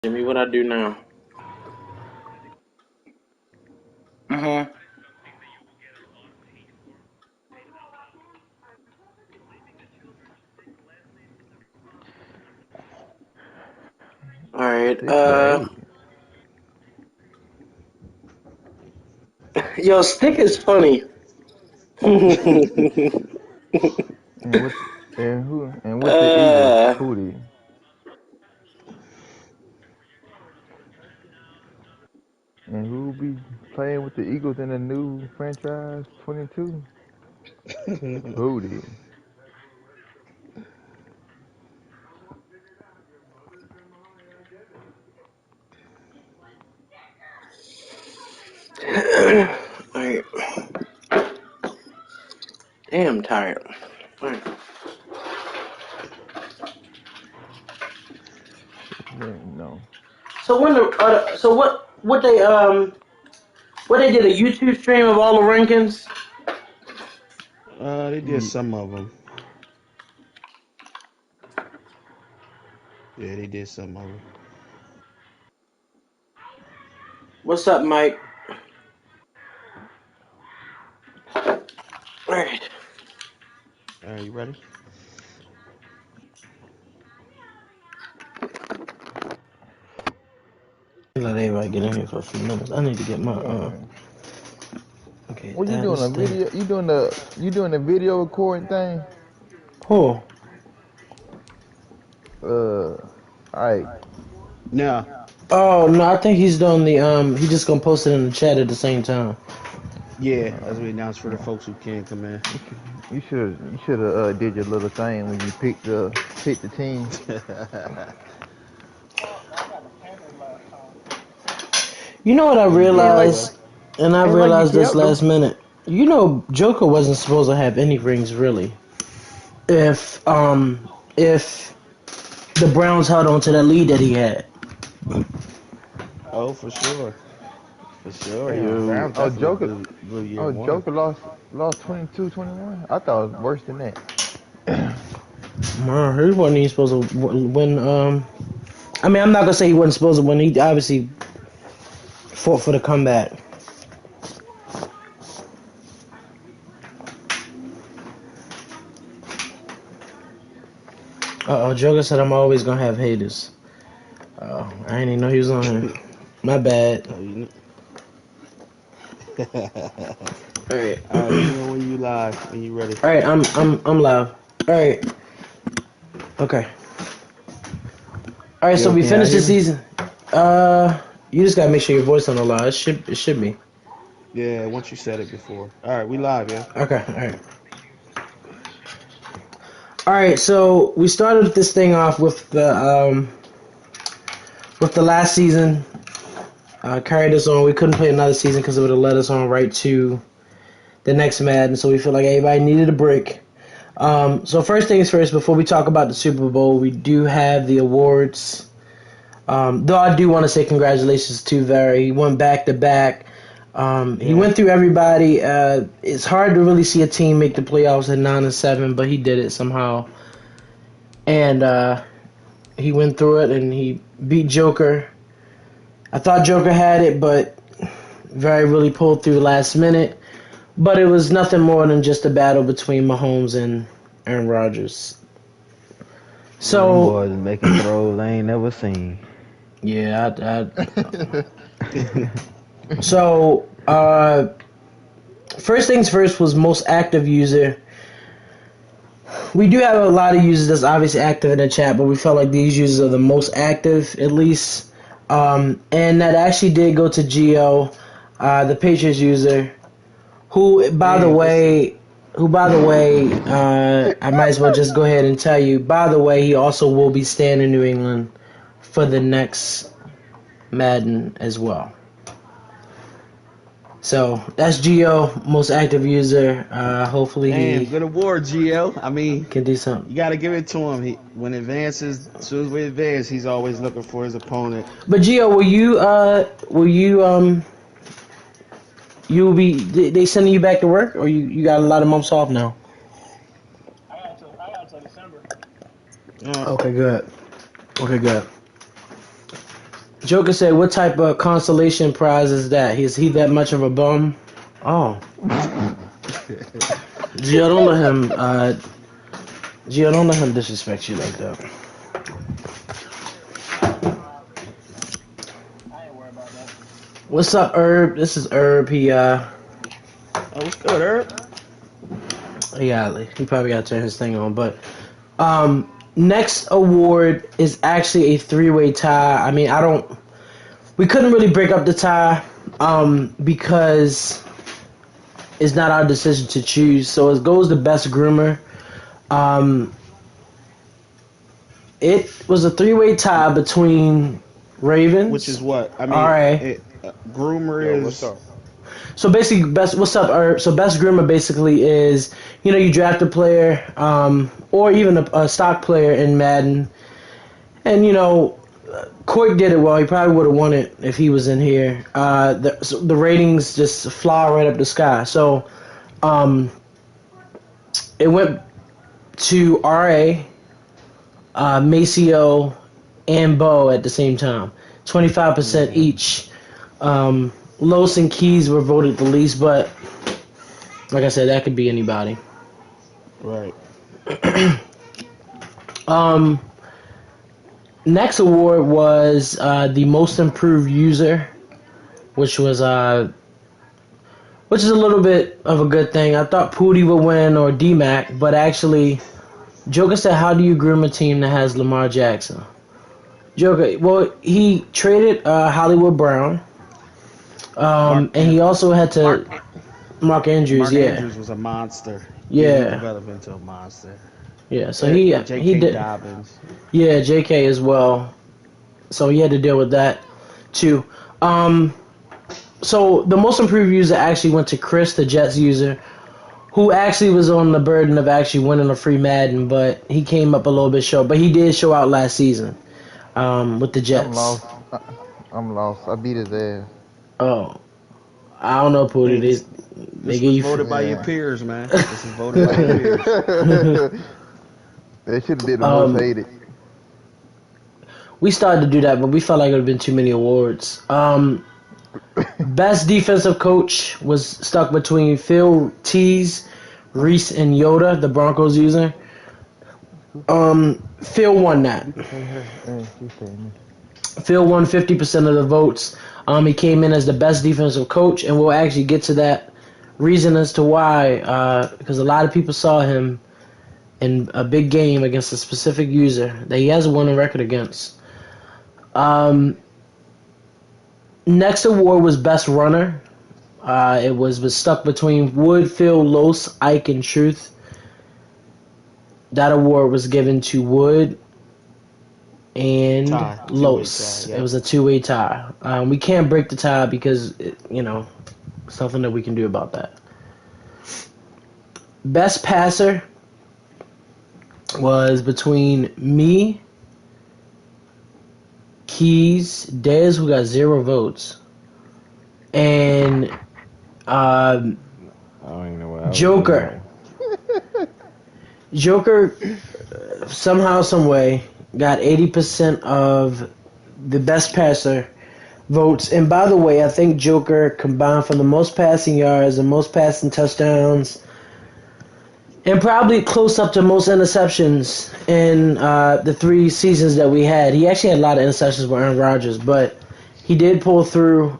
Jimmy, what I do now? Mm-hmm. All right. 6 or 8. Yo, Stick is funny. And what and who and with the Eagles, uh, who did? And who be playing with the Eagles in the new franchise 22? Who did? all right. Damn tired. All right. No. So when so what they did a YouTube stream of all the rankings? They did Ye- some of them. Yeah, they did some of them. What's up, Mike? All right. All right, you ready? Let everybody get in here for a few minutes. I need to get my Okay. Okay, What you add doing? this A thing. video? You doing a video recording thing? Who? Alright. No. Oh no, I think he's doing the he just gonna post it in the chat at the same time. Yeah, as Uh, we announced for the uh, folks who can't come in. you should have did your little thing when you picked the team. You know what I Oh, you did? Ain't like Okay. realized, and I ain't like you realized this kept them. last minute. You know, Joker wasn't supposed to have any rings really. If the Browns held on to that lead that he had. Oh, for sure. For sure. Hey Yeah, the yo, Browns definitely blew year one. Joker lost 22-21. I thought it was worse than that. Man, he wasn't even supposed to win. I mean, I'm not gonna say he wasn't supposed to win. He obviously fought for the comeback. Oh, Joker said I'm always gonna have haters. Oh, I didn't even know he was on here. My bad. Oh, you know. All right, All right, let me know when you live, when you ready. all right. I'm live. All right. Okay. All right. So Yo, we can y'all finished the hear me? season. You just gotta make sure your voice on the line. It should be. Yeah, once you said it before. All right, we live, yeah. Okay. All right. All right. So we started this thing off with the last season. Carried us on. We couldn't play another season because it would have led us on right to the next Madden. So we feel like everybody needed a break. So first things first, before we talk about the Super Bowl, we do have the awards. Though I do want to say congratulations to Very. He went back to back. He Yeah. went through everybody. It's hard to really see a team make the playoffs at 9-7, but he did it somehow. And he went through it and he beat Joker. I thought Joker had it, but Very really pulled through last minute. But it was nothing more than just a battle between Mahomes and Aaron Rodgers. Man, them So, boys making throws I ain't never seen. yeah, so first things first was most active user. We do have a lot of users that's obviously active in the chat, but we felt like these users are the most active, at least. And that actually did go to Geo, the Patriots user, who, by the Hey, what's up? way, I might as well just go ahead and tell you. By the way, he also will be staying in New England for the next Madden as well. So that's Geo, most active user. Hopefully Damn, he good award, GL. I mean, can do something. you got to give it to him. When advances, as soon as we advance, he's always looking for his opponent. But Gio, you will be they sending you back to work, or you got a lot of months off now? Uh, Okay, good. Okay, good. Joker said, "What type of consolation prize is that? Is he that much of a bum?" Oh, Gio, don't let him. Gio, don't let him disrespect you like that. What's up, Herb? This is Herb. Oh, what's good, Herb? He probably got to turn his thing on. But next award is actually a three-way tie. I mean, we couldn't really break up the tie because it's not our decision to choose. So it goes to best groomer. It was a three-way tie between Ravens, Which is what? I mean, R.A. groomer Yo, is. what's up? So basically, what's up, Herb? So best groomer basically is, you draft a player, or even a stock player in Madden, and Court did it well. He probably would have won it if he was in here. The ratings just fly right up the sky. So, it went to RA, Maceo, and Bo at the same time. 25% each. Los and Keys were voted the least, but like I said, that could be anybody. Right. Next award was the most improved user, which is a little bit of a good thing. I thought Pootie would win or D-Mac, but actually, Joker said, "How do you groom a team that has Lamar Jackson?" Joker, well, he traded Hollywood Brown, and he also had to Mark Andrews. Mark Andrews was a monster. He developed into a monster. Yeah. So he did. Dobbins. Yeah, J.K. as well. So he had to deal with that too. So the most improved user actually went to Chris, the Jets user, who actually was on the burden of actually winning a free Madden, but he came up a little bit short. But he did show out last season with the Jets. I'm lost. I beat his ass. Oh, I don't know, Pootie. This was voted by your peers, man. This is voted by your peers. They should have did the most hated. We started to do that, but we felt like it would have been too many awards. Best defensive coach was stuck between Phil Tees, Reese, and Yoda, the Broncos user. Phil won that. Phil won 50% of the votes. He came in as the best defensive coach, and we'll actually get to that reason as to why, because a lot of people saw him in a big game against a specific user that he has a winning record against. Next award was Best Runner. It was stuck between Wood, Phil, Los, Ike, and Truth. That award was given to Wood and Los. Yeah. It was a two-way tie. We can't break the tie because, something that we can do about that. Best Passer was between me, Keys, Dez, who got 0 votes, and I don't even know what Joker. Joker somehow, some way got 80% of the best passer votes. And by the way, I think Joker combined for the most passing yards and most passing touchdowns, and probably close up to most interceptions in the 3 seasons that we had. He actually had a lot of interceptions with Aaron Rodgers, but he did pull through.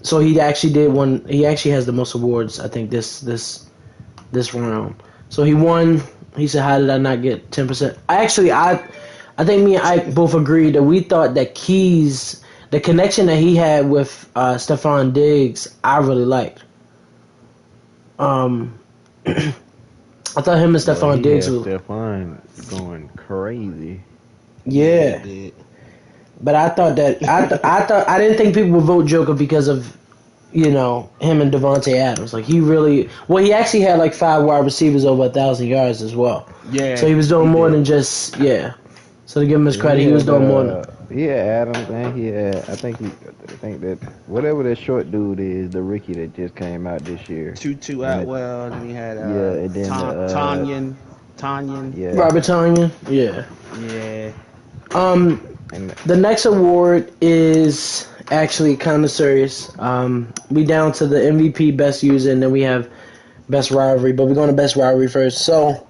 So he actually did one. He actually has the most awards, I think, this round. So he won. He said, "How did I not get 10%?" I think me and Ike both agreed that we thought that Keys, the connection that he had with Stephon Diggs, I really liked. I thought him and Stephon Diggs was Stephon going crazy. Yeah. But I thought that I didn't think people would vote Joker because of him and Devontae Adams. Like he actually had like 5 wide receivers over 1,000 yards as well. Yeah. So he was doing more than just So to give him his credit, he was doing more than. Yeah, Adams, and I think that whatever that short dude is, the rookie that just came out this year. Tutu Atwell, then he had and then Tanyan. Yeah. Robert Tonyan, yeah. Yeah. And The next award is actually kind of serious. We down to the MVP, best user, and then we have best rivalry. But we're going to best rivalry first. So,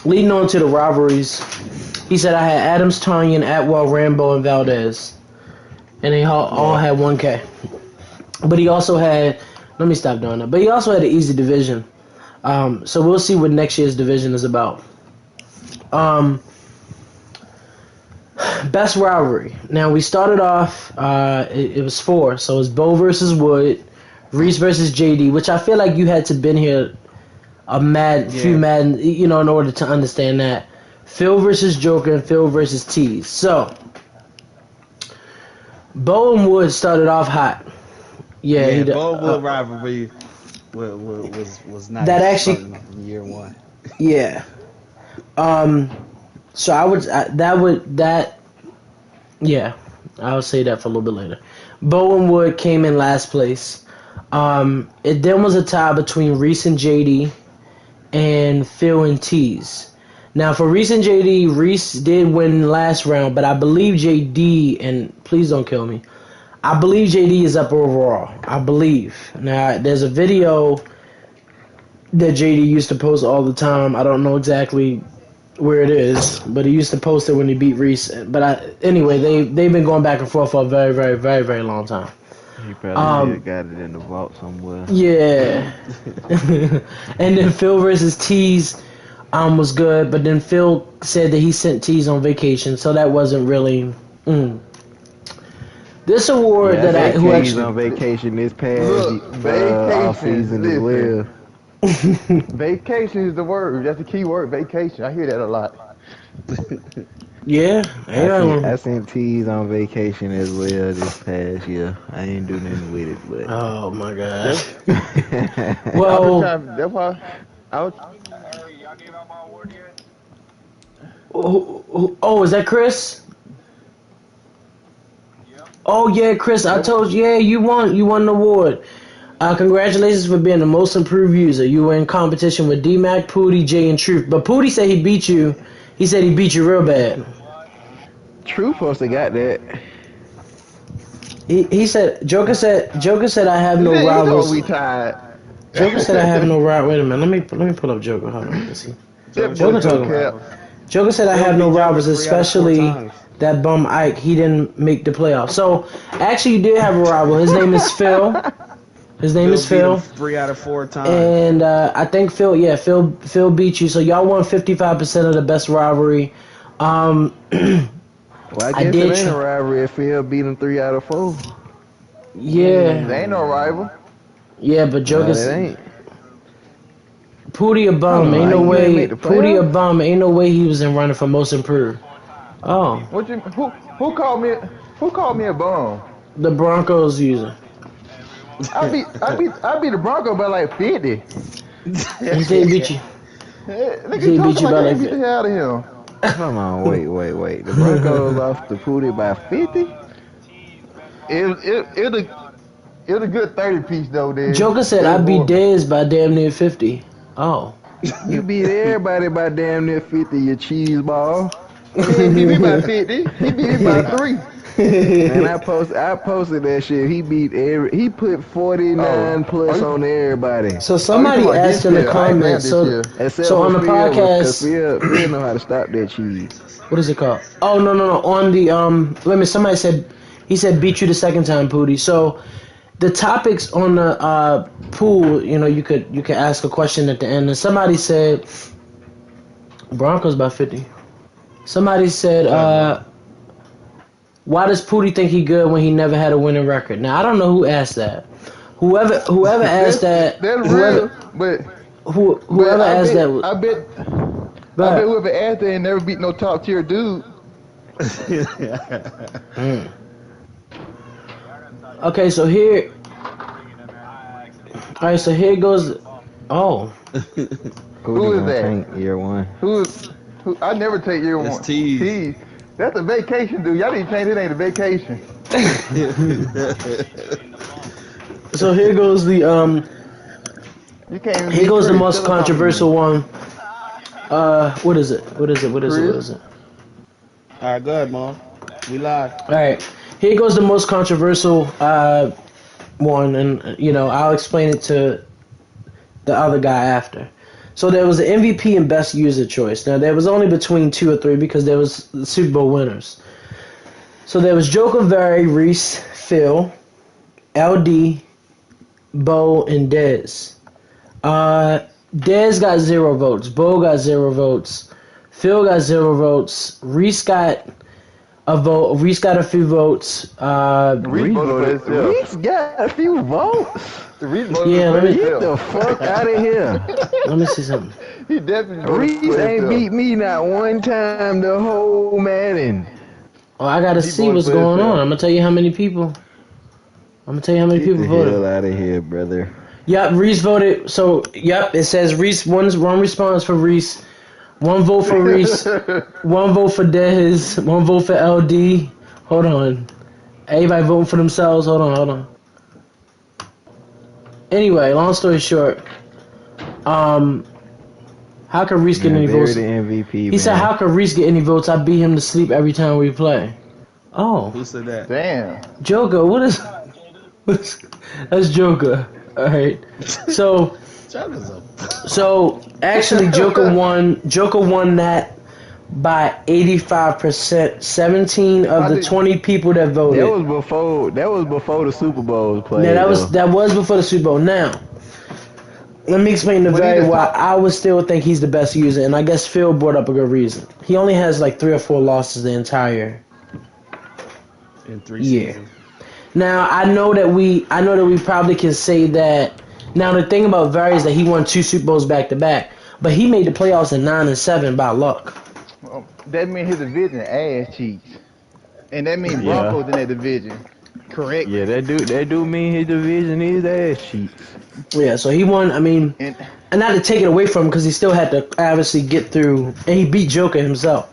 leading on to the rivalries, he said I had Adams, Tanyan, Atwell, Rambo, and Valdez, and they all had 1K. But he also had. Let me stop doing that. But he also had an easy division. So we'll see what next year's division is about. Best rivalry. Now we started off. It was 4, so it was Bo versus Wood, Reese versus JD, which I feel like you had to been here few mad, in order to understand that. Phil versus Joker and Phil versus Tease. So Bo and Wood started off hot. Yeah, Bo Wood rivalry was nice. That actually from year 1. Yeah. So I would I'll say that for a little bit later. Bo and Wood came in last place. It then was a tie between Reese and JD and Phil and Tease. Now for Reese and JD, Reese did win last round, but I believe JD, and please don't kill me, I believe JD is up overall. I believe. Now there's a video that JD used to post all the time. I don't know exactly where it is, but he used to post it when he beat Reese. But anyway, they've been going back and forth for a very, very, very, very long time. he probably got it in the vault somewhere. Yeah. And then Phil versus Tease was good, but then Phil said that he sent Tease on vacation, so that wasn't really. This award who actually on vacation this past off season as well. Vacation is the word. That's the key word. Vacation. I hear that a lot. Yeah, I sent T's on vacation as well this past year. I didn't do nothing with it, but oh my gosh. Well, Well, that's why I was. oh, is that Chris? Oh yeah, Chris, I told you, you won an award. Congratulations for being the most improved user. You were in competition with D-Mac, Pootie, Jay, and Truth. But Pootie said he beat you. He said he beat you real bad. Truth supposed to got that. He said Joker said I have no rivals. We tied. Joker said I have no rivals. Wait a minute, let me pull up Joker. Hold on, let's see. Joker said I have no rivals, especially that bum Ike. He didn't make the playoffs. So actually, you did have a rival. His name is Phil. His name is Phil. 3 out of 4 times. And I think Phil beat you. So y'all won 55% of the best rivalry. Well, I guess it ain't a rivalry if Phil beat him 3 out of 4. Yeah. There ain't no rival. Yeah, but Joker ain't. Pootie a bum. Ain't no way. Pootie a bum. Ain't no way he was in running for most improved. Oh. Who called me? Who called me a bum? The Broncos user. I beat the Broncos by like 50. He did beat you. He beat you by like 50. Get the hell out of here. Come on, wait. The Broncos lost to Pootie by 50? It was a good 30 piece though. Then Joker said I beat Dez by damn near 50. Oh. You beat everybody by damn near 50, you cheese ball. He beat me by 50. He beat me by 3. And I posted that shit. He put 49 plus on everybody. So somebody asked in the comments. So on the podcast, Phil know how to stop that cheese. What is it called? Oh no. On the wait a minute. Somebody said he said beat you the second time, Pootie. So the topics on the pool, you could ask a question at the end, and somebody said Broncos by 50. Somebody said why does Pootie think he good when he never had a winning record? Now I don't know who asked that. Whoever asked that. That's real, but whoever asked that. I bet whoever asked that ain't never beat no top tier dude. Okay, so here. All right, so here goes. Oh. Who is that? Year one. Who? I never take year one. That's Tease. That's a vacation, dude. Y'all need to change it. Ain't a vacation. So here goes the You can't even Here goes the most controversial one. What is it? All right, go ahead, Mom. We live. All right, here goes the most controversial one, and I'll explain it to the other guy after. So there was the MVP and best user choice. Now there was only between 2 or 3 because there was the Super Bowl winners. So there was Joker, Very, Reese, Phil, LD, Bo, and Dez. Dez got 0 votes. Bo got 0 votes. Phil got 0 votes. Reese got a vote. Reese got a few votes. Reese voted for himself. Reese got a few votes. Reese voted Yeah, for let me- Get the himself. fuck out of here. Let me see something. He definitely voted Reese for ain't himself. beat me not one time the whole Madden. Oh, I gotta He see voted what's for going himself. on. I'm gonna tell you how many people. Get the voted. hell out of here, brother. Yep, Reese voted. So, yep, it says Reese. One response for Reese. 1 vote for Reese. 1 vote for Dez. 1 vote for LD. Hold on. Everybody voting for themselves. Hold on. Anyway, long story short, how can Reese get Man, any Barry votes? the MVP, He man. said, "How can Reese get any votes? I beat him to sleep every time we play." Oh, Who said that? Damn. Joker, that's Joker. All right. So Joker's a. actually, Joker won. Joker won that by 85%. 17 of How the did- 20 people that That voted. was before. That was before the Super Bowl was played. Now though. that was before the Super Bowl. Now, let me explain the But he very the why top- I would still think he's the best user, and I guess Phil brought up a good reason. He only has like 3 or 4 losses the entire In 3 year. seasons. Now I know that we probably can say that. Now the thing about Barry is that he won 2 Super Bowls back to back, but he made the playoffs in 9 and 7 by luck. That mean his division ass cheeks. And that mean Yeah. Broncos in that division. Correct? Yeah, that do mean his division is ass cheeks. Yeah, so he won. I mean, And and not to take it away from him because he still had to obviously get through, and he beat Joker himself.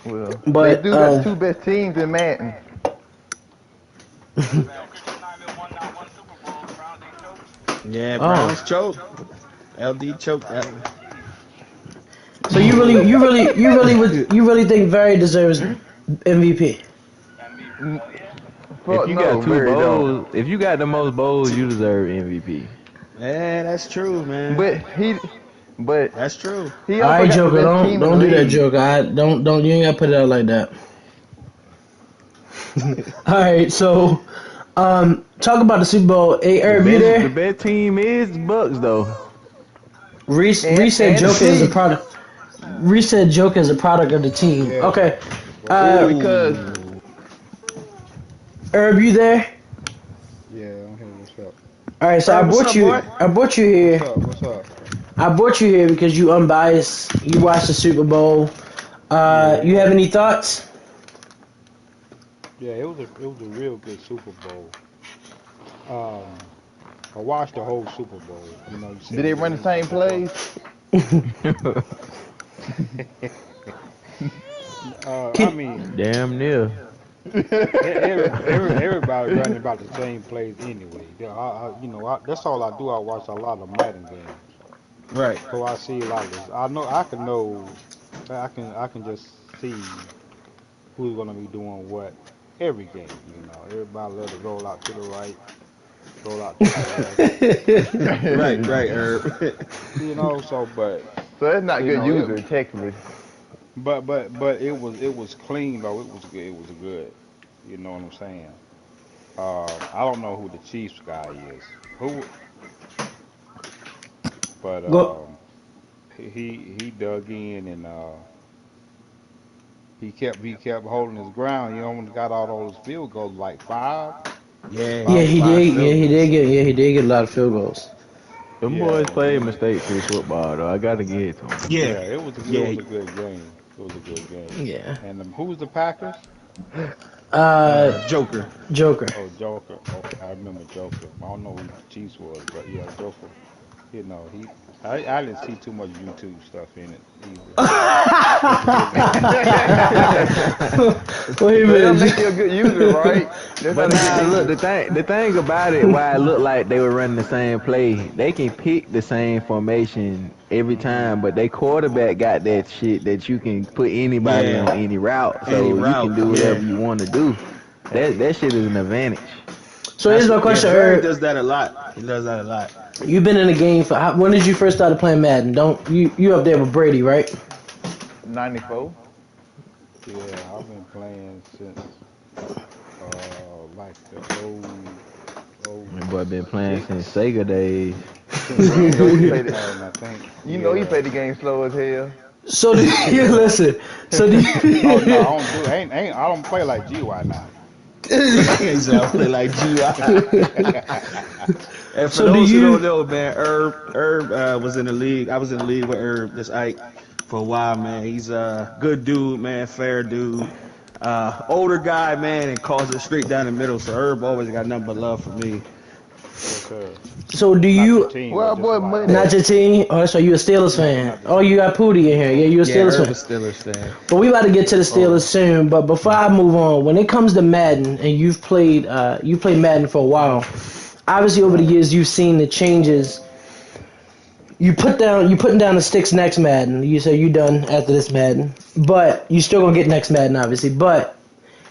well, But they do got the 2 best teams in Madden. Yeah, Browns choked. LD choked that one. so you really think Barry deserves MVP? Fuck If you no, got 2 Barry don't. bowls, if you got the most bowls, you deserve MVP. Yeah, that's true, man. But That's true. he All also right, got Joker, the best team in don't the do that, league. Joker. Don't you ain't gotta put it out like that. All right, so talk about the Super Bowl. Hey, Herb, you The there? best team is the Bucks though. Reese And said the Joker is a Chiefs. product. Reese said Joker is a product of the team. Yeah. Okay, Because Herb, you there? Yeah, I'm here. What's up? All right, so Herb, what's up, boy? I brought you here. What's up? I brought you here because you unbiased. You watched the Super Bowl. Yeah. You have any thoughts? Yeah, it was a real good Super Bowl. I watched the whole Super Bowl. You know, you did they run the same plays? I mean, Damn near. everybody running about the same plays anyway. Yeah, that's all I do. I watch a lot of Madden games, Right. so I see a lot of this. I can just see who's gonna be doing what every game. You know, everybody let it roll out to the right, roll out to the left. Right, Herb. You know, So that's not You good know, user, technically. but it was clean though. It was good. It was good. You know what I'm saying? I don't know who the Chiefs guy is. But Go. he dug in and he kept holding his ground. He almost got all those field goals, like 5. Yeah, Yeah, he he five did. field goals. He did get a lot of field goals. Them Yeah, boys played and mistakes in football though. I gotta give it to them. Yeah, it was yeah. a good game. It was a good game. Yeah. And who was the Packers? Joker. Joker. Oh, Joker. Okay, I remember Joker. I don't know who the Chiefs was, but yeah, Joker. You know, I didn't see too much YouTube stuff in it either. You know, Wait a So that'll minute. make you a good user, right? That's how But they get nah, look, niggas. the thing about it, why it looked like they were running the same play, they can pick the same formation every Hmm. time, but they quarterback got that shit that you can put anybody Yeah, on any route, any so you can route. do whatever Yeah, you want to do. That shit is an advantage. So here's my yeah. question, Barry Herb. does that a lot. He does that a lot. You've been in the game for when did you first started playing Madden? Don't you up there with Brady, right? 94. yeah, I've been playing since like the old My boy been playing since six, Sega days. since So you around know he six played it. Madden, I think. You know he Yeah. played the game slow as hell. So do you listen? So do Oh no, I you? don't do ain't I don't play like GY now. He said, "I play like GY." And for So do those who don't you? know, man, Herb was in the league. I was in the league with Herb, this Ike, for a while, man. He's a good dude, man, fair dude. Older guy, man, and calls it straight down the middle. So Herb always got nothing but love for me. Yes, sir. So do Not your you? team, Well, but our just boy like Money. Not your team? Oh, so you a Steelers no, fan? not the Oh, you team. got Pootie in here. Yeah, you a Yeah, Steelers Herb fan. a Steelers fan. But we about to get to the Steelers Oh, soon. But before I move on, when it comes to Madden, and you played Madden for a while. Obviously, over the right. years, you've seen the changes. You putting down the sticks next Madden. You say you done after this Madden, but you still gonna get next Madden, obviously. But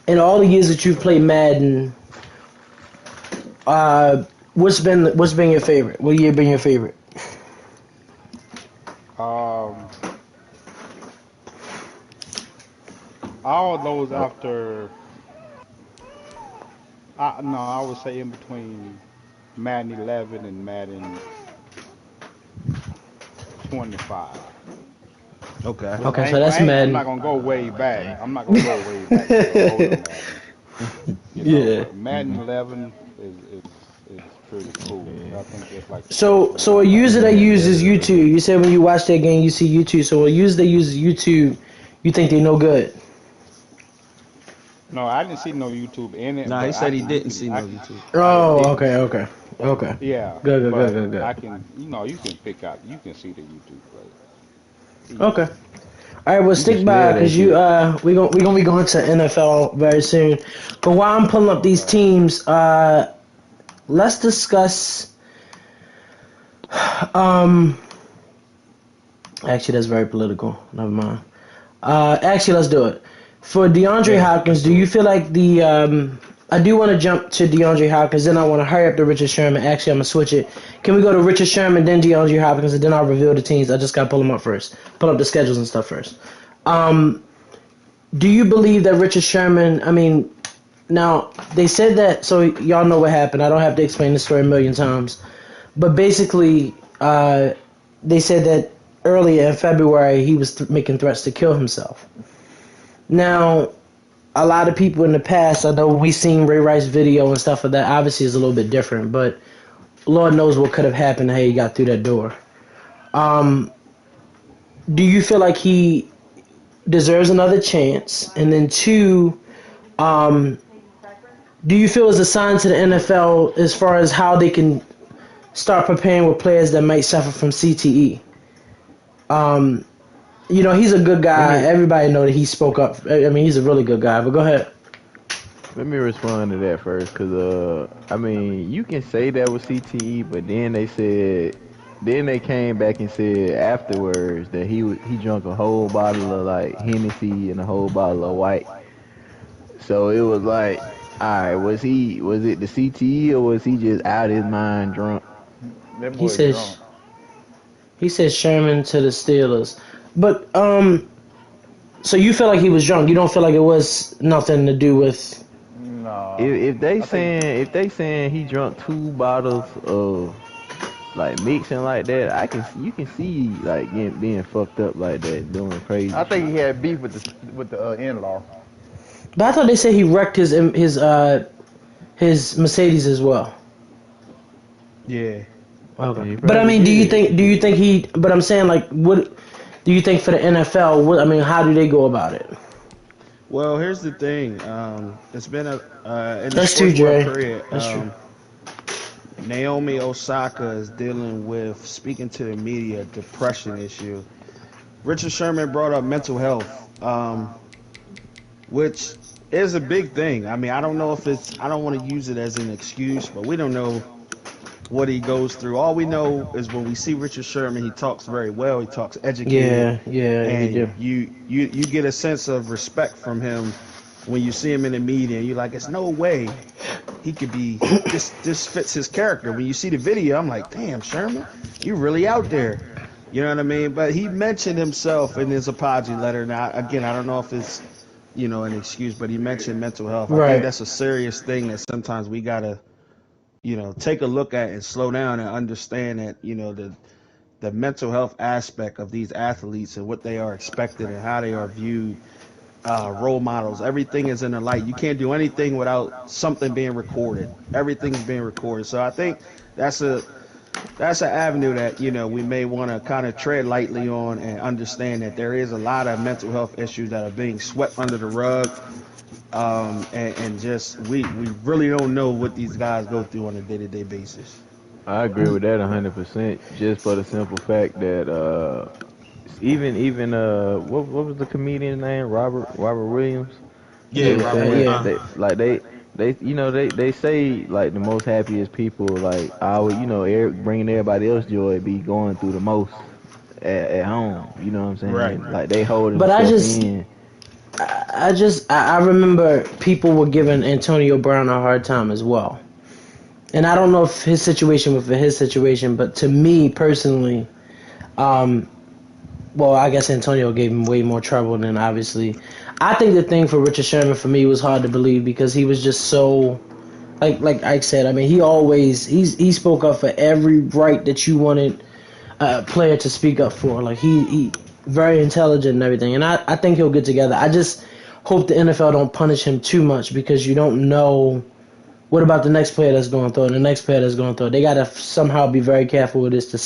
in all the years that you've played Madden, uh, what's been your favorite? What year been your favorite? Um, all those Oh, after, no, I would say in between Madden 11 and Madden 25. Okay. Which Okay, so that's I'm not Madden. gonna go way back. okay. I'm not gonna go way back to the older Madden, you know. Yeah. But Madden 11 is pretty cool. I think that's like the first one So I a like user that Yeah, playing. that uses is a YouTube, good. you said when you watch that game, you see YouTube. So a user that uses YouTube, you think they no good? No, I didn't see no YouTube in it, Nah, he but said he didn't see I no can, YouTube. I Oh, didn't okay, see it. okay, okay. Yeah, Good, good, good, but good, good. I can, you can pick out, you can see the YouTube play Okay. easily. All right, well, You can stick by smell that because you shit. we gonna be going to NFL very soon. But while I'm pulling up these Okay. teams, let's discuss. Um, actually, that's very political. Never mind. Actually, let's do it. For DeAndre Yeah, let's Hopkins, do do you it. feel like I do want to jump to DeAndre Hopkins, then I want to hurry up to Richard Sherman. Actually, I'm going to switch it. Can we go to Richard Sherman, then DeAndre Hopkins, and then I'll reveal the teams? I just got to pull them up first. Pull up the schedules and stuff first. Um, do you believe that Richard Sherman, I mean, now, they said that, so y'all know what happened. I don't have to explain the story a million times. But basically, they said that earlier in February, he was making threats to kill himself. Now, a lot of people in the past, I know we seen Ray Rice video and stuff like that. Obviously, is a little bit different, but Lord knows what could have happened. How he got through that door. Um, do you feel like he deserves another chance? And then two, um, do you feel it's a sign to the NFL as far as how they can start preparing with players that might suffer from CTE? Um, he's a good Let guy. me Everybody know that he spoke up. I mean, he's a really good guy. But go ahead. let me respond to that first, cause I mean, you can say that was CTE, but then they came back and said afterwards that he drunk a whole bottle of like Hennessy and a whole bottle of white. So it was like, all right, was it the CTE or was he just out his mind drunk? That He boy says drunk. he says Sherman to the Steelers. But so you feel like he was drunk. You don't feel like it was nothing to do with. No, If they saying he drunk 2 bottles of like mixing like that, you can see like being fucked up like that, doing crazy I think shit. he had beef with the in-law. But I thought they said he wrecked his Mercedes as well. Yeah. Yeah, Okay. he But I probably mean, did. do you think he? But I'm saying like, what do you think for the NFL? What I mean, how do they go about it? Well, here's the thing. It's been a in the That's true, sports world Dre. period. That's true. Naomi Osaka is dealing with, speaking to the media, depression issue. Richard Sherman brought up mental health, which is a big thing. I mean, I don't know if it's, I don't want to use it as an excuse, but we don't know what he goes through. All we know is when we see Richard Sherman, he talks very well, he talks educated, Yeah, he do. and you get a sense of respect from him when you see him in the media. You're like, it's no way he could be this fits his character. When you see the video, I'm like, damn, Sherman, you really out there. You know what I mean? But he mentioned himself in his apology letter. Now, again, I don't know if it's, an excuse, but he mentioned mental health. I think Right. that's a serious thing that sometimes we gotta, take a look at and slow down and understand that, the mental health aspect of these athletes and what they are expected and how they are viewed, role models. Everything is in the light. You can't do anything without something being recorded. Everything's being recorded. So I think that's a that's an avenue that we may want to kind of tread lightly on and understand that there is a lot of mental health issues that are being swept under the rug, and just we really don't know what these guys go through on a day-to-day basis. I agree with that 100%. Just for the simple fact that even what was the comedian's name? Robert Williams. He Yeah, was Robert. Okay, saying yeah. they say like the most happiest people like always bringing everybody else joy be going through the most at home. You know what I'm Right. saying? Like they holding But I stuff just, in. I remember people were giving Antonio Brown a hard time as well. And I don't know if his situation was for his situation, but to me personally, um, well, I guess Antonio gave him way more trouble than obviously. I think the thing for Richard Sherman for me was hard to believe because he was just so like Ike said. I mean, he spoke up for every right that you wanted a player to speak up for. Like he very intelligent and everything, and I think he'll get together. I just hope the NFL don't punish him too much because you don't know what about the next player that's going through it and the next player that's going through it. They gotta somehow be very careful with this to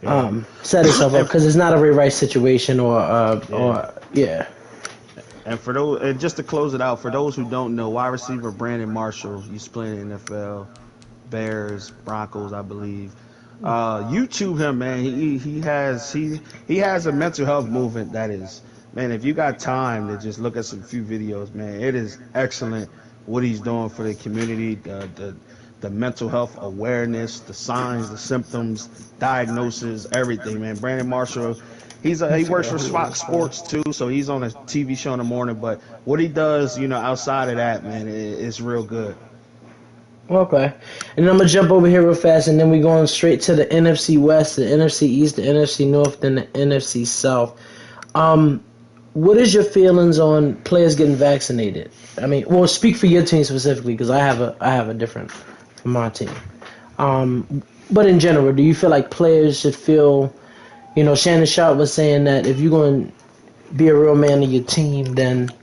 Yeah. set itself up and because it's not a Ray Rice situation yeah. or yeah. And for those, and just to close it out, for those who don't know, wide receiver Brandon Marshall, he's playing in the NFL, Bears, Broncos, I believe. YouTube him, man. He has a mental health movement that is, man. If you got time to just look at some few videos, man, it is excellent what he's doing for the community. The mental health awareness, the signs, the symptoms, diagnosis, everything, man. Brandon Marshall, he works for Fox Sports too, so he's on a TV show in the morning. But what he does, outside of that, man, it's real good. Okay, and I'm gonna jump over here real fast, and then we going straight to the NFC West, the NFC East, the NFC North, then the NFC South. Um, what is your feelings on players getting vaccinated? I mean, well, speak for your team specifically because I have a different for my team. But in general, do you feel like players should feel? Shannon Sharp was saying that if you're going to be a real man of your team, then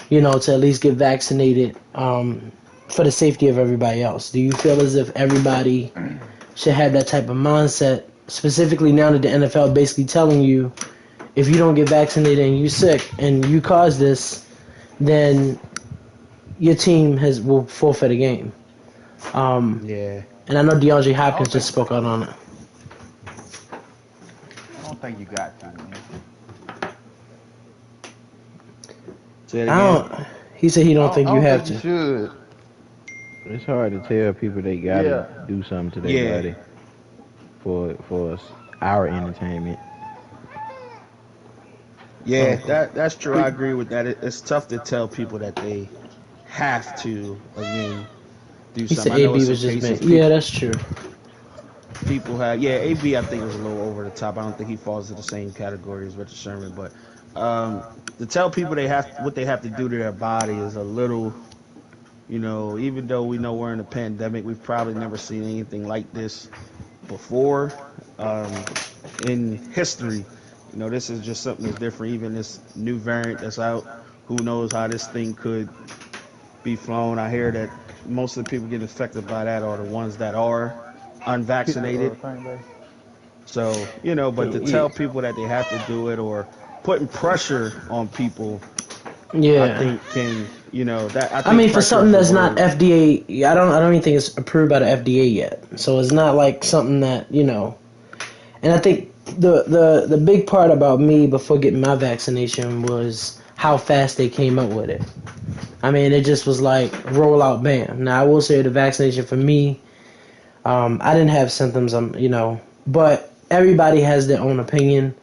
to at least get vaccinated for the safety of everybody else. Do you feel as if everybody should have that type of mindset, specifically now that the NFL basically telling you if you don't get vaccinated and you sick and you cause this, then your team will forfeit a game. Um, Yeah. and I know DeAndre I don't Hopkins just think spoke out on it. I don't think you got to, man. Say it I again. don't. He said he don't think I you don't have think you to. should. It's hard to tell people they Yeah. gotta do something to their Yeah. body for our entertainment. Yeah, Okay. that's true. I agree with that. It's tough to tell people that they have to again do He said something. I know in AB some was just cases being. Yeah, that's true. people have. Yeah, AB I think was a little over the top. I don't think he falls to the same category as Richard Sherman, but to tell people they have what they have to do to their body is a little. Even though we know we're in a pandemic, we've probably never seen anything like this before in history. This is just something that's different. Even this new variant that's out, who knows how this thing could be flown. I hear that most of the people getting affected by that are the ones that are Hit the unvaccinated. thing, baby. So, but to Yeah. tell people that they have to do it or putting pressure on people, I Yeah. think can You know that I I think mean, for pressure something is the that's not word. FDA, I don't even think it's approved by the FDA yet. So it's not like something that And I think the big part about me before getting my vaccination was how fast they came up with it. I mean, it just was like roll out, bam. Now I will say the vaccination for me, I didn't have symptoms. But everybody has their own opinion.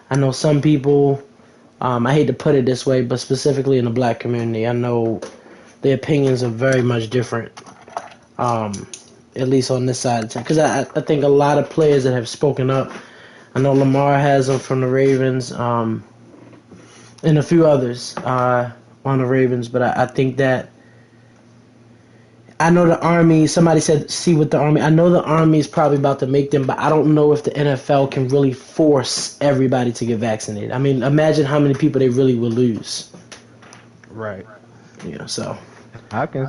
I know some people. I hate to put it this way, but specifically in the black community, I know the opinions are very much different. Um, at least on this side, because I think a lot of players that have spoken up. I know Lamar has them from the Ravens, and a few others on the Ravens, but I think that I know the Army. Somebody said, "See with the Army." I know the Army is probably about to make them, but I don't know if the NFL can really force everybody to get vaccinated. I mean, imagine how many people they really will lose. Right. So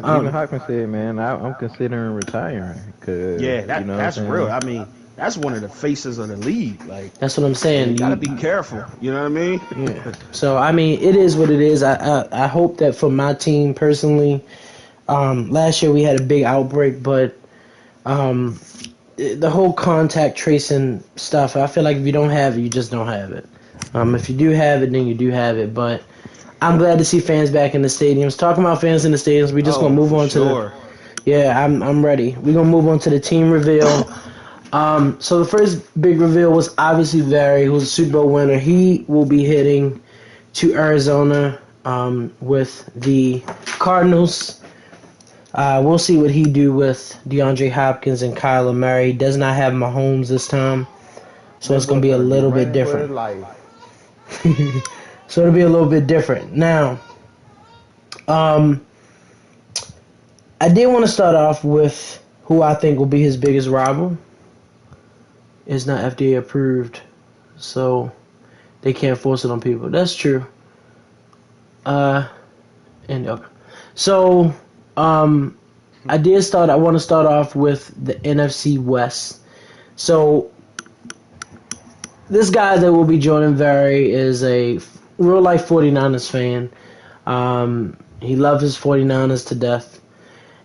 Even Hopkins said, man, I'm considering retiring because Yeah, you know what I'm that's real. saying. I mean, that's one of the faces of the league. Like, that's what I'm man, you saying. gotta be careful. You know what I mean? Yeah. So I mean, it is what it is. I hope that for my team personally, last year we had a big outbreak, but um, the whole contact tracing stuff, I feel like if you don't have it, you just don't have it. If you do have it, then you do have it. But I'm glad to see fans back in the stadiums. Talking about fans in the stadiums, we just gonna Oh, move for on to the. sure. Yeah, I'm ready. We're gonna move on to the team reveal. So the first big reveal was obviously Barry, who's a Super Bowl winner. He will be hitting to Arizona with the Cardinals. We'll see what he do with DeAndre Hopkins and Kyler Murray. He does not have Mahomes this time, so That it's going boy to be a finna be little bit running for his different. life. So it'll be a little bit different. Now, um, I did want to start off with who I think will be his biggest rival. It's not FDA approved, so they can't force it on people. That's true. Uh, and okay. So, um, I want to start off with the NFC West. So this guy that will be joining Barry is a real life 49ers fan. He loves his 49ers to death.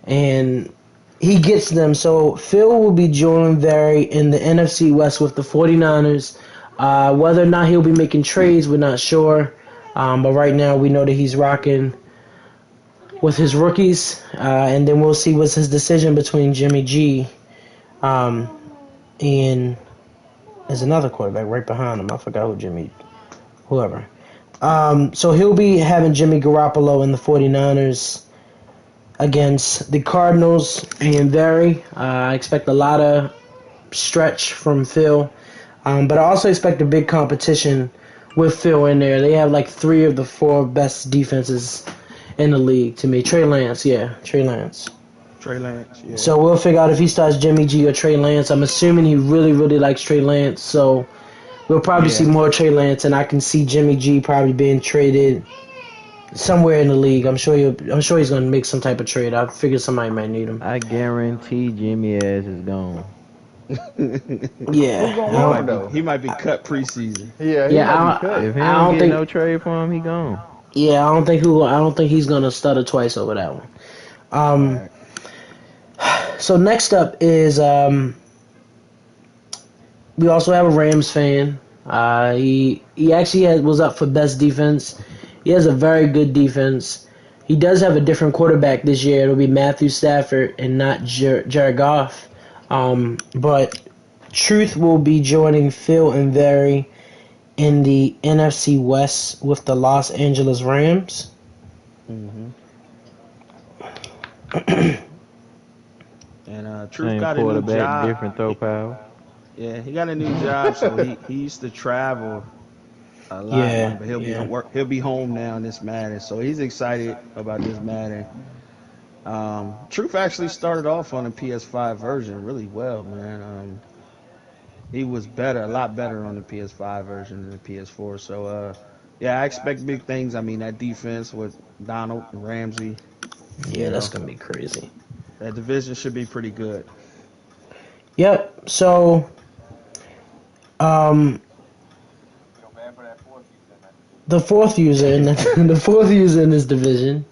And he gets them. So Phil will be joining Barry in the NFC West with the 49ers. Whether or not he'll be making trades, we're not sure. But right now we know that he's rocking with his rookies. And then we'll see what's his decision between Jimmy G and there's another quarterback right behind him. I forgot whoever. So he'll be having Jimmy Garoppolo in the 49ers against the Cardinals and Barry. I expect a lot of stretch from Phil, but I also expect a big competition with Phil in there. They have like 3 of the 4 best defenses in the league to me. Trey Lance. Trey Lance. Yeah. So we'll figure out if he starts Jimmy G or Trey Lance. I'm assuming he really, really likes Trey Lance, so we'll probably see Yeah. more Trey Lance, and I can see Jimmy G probably being traded somewhere in the league. I'm sure he's going to make some type of trade. I figure somebody might need him. I guarantee Jimmy ass is gone. Who Yeah, gonna I want Might him don't, be though? he might be cut preseason. Yeah, he yeah, might be I cut. don't, If he I don't don't get think, no trade for him, he gone. yeah, I don't think he's going to stutter twice over that one. Um, Right. so next up is we also have a Rams fan. He actually was up for best defense. He has a very good defense. He does have a different quarterback this year. It'll be Matthew Stafford and not Jared Goff. But Truth will be joining Phil and Barry in the NFC West with the Los Angeles Rams. Hmm. And Truth Same got a new quarterback, job. different throw power. Yeah, he got a new job, so he used to travel a lot, man. Yeah, But he'll be yeah. work. He'll be home now in this Madden, so he's excited about this Madden. Truth actually started off on the PS5 version really well, man. He was better, a lot better on the PS5 version than the PS4. So, yeah, I expect big things. I mean, that defense with Donald and Ramsey, Yeah, you that's know, gonna be crazy. that division should be pretty good. Yep. So, um, the fourth user in the fourth user in this division,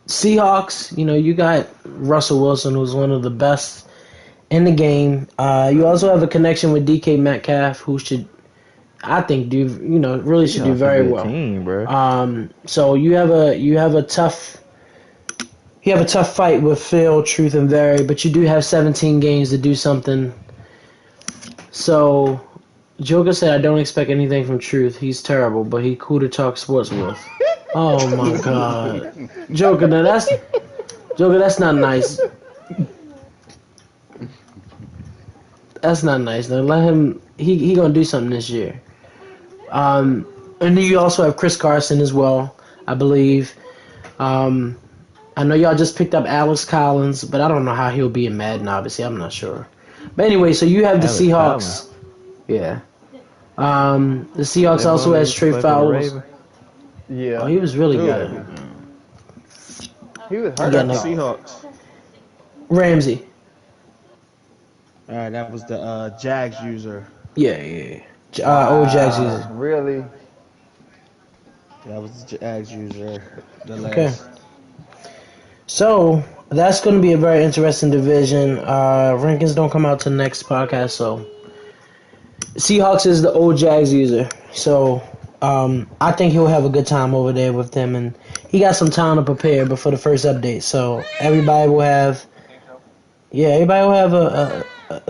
Seahawks, you got Russell Wilson, who's one of the best in the game. You also have a connection with DK Metcalf, who should, I think, really should do Seahawks a very good well. team, bro. So you have a tough fight with Phil, Truth, and Very, but you do have 17 games to do something. So Joker said, "I don't expect anything from Truth. He's terrible, but he cool to talk sports with." Oh my God, Joker! Now that's not nice. That's not nice. Now let him. He gonna do something this year. And then you also have Chris Carson as well, I believe. I know y'all just picked up Alex Collins, but I don't know how he'll be in Madden. Obviously, I'm not sure. But anyway, so you have the Alex Seahawks. Collins. Yeah. The Seahawks That also boy has used to Trey play for the Fowles. Ravens. Yeah. Oh, he was really Good. good. He was I hurt. got the no. Seahawks. Ramsey. All right, that was the Jags user. Yeah. Old Jags Wow, user. really? That was the Jags user. The last. Okay. So that's going to be a very interesting division. Rankings don't come out till next podcast, so Seahawks is the old Jags user. So I think he'll have a good time over there with them, and he got some time to prepare before the first update. So everybody will have a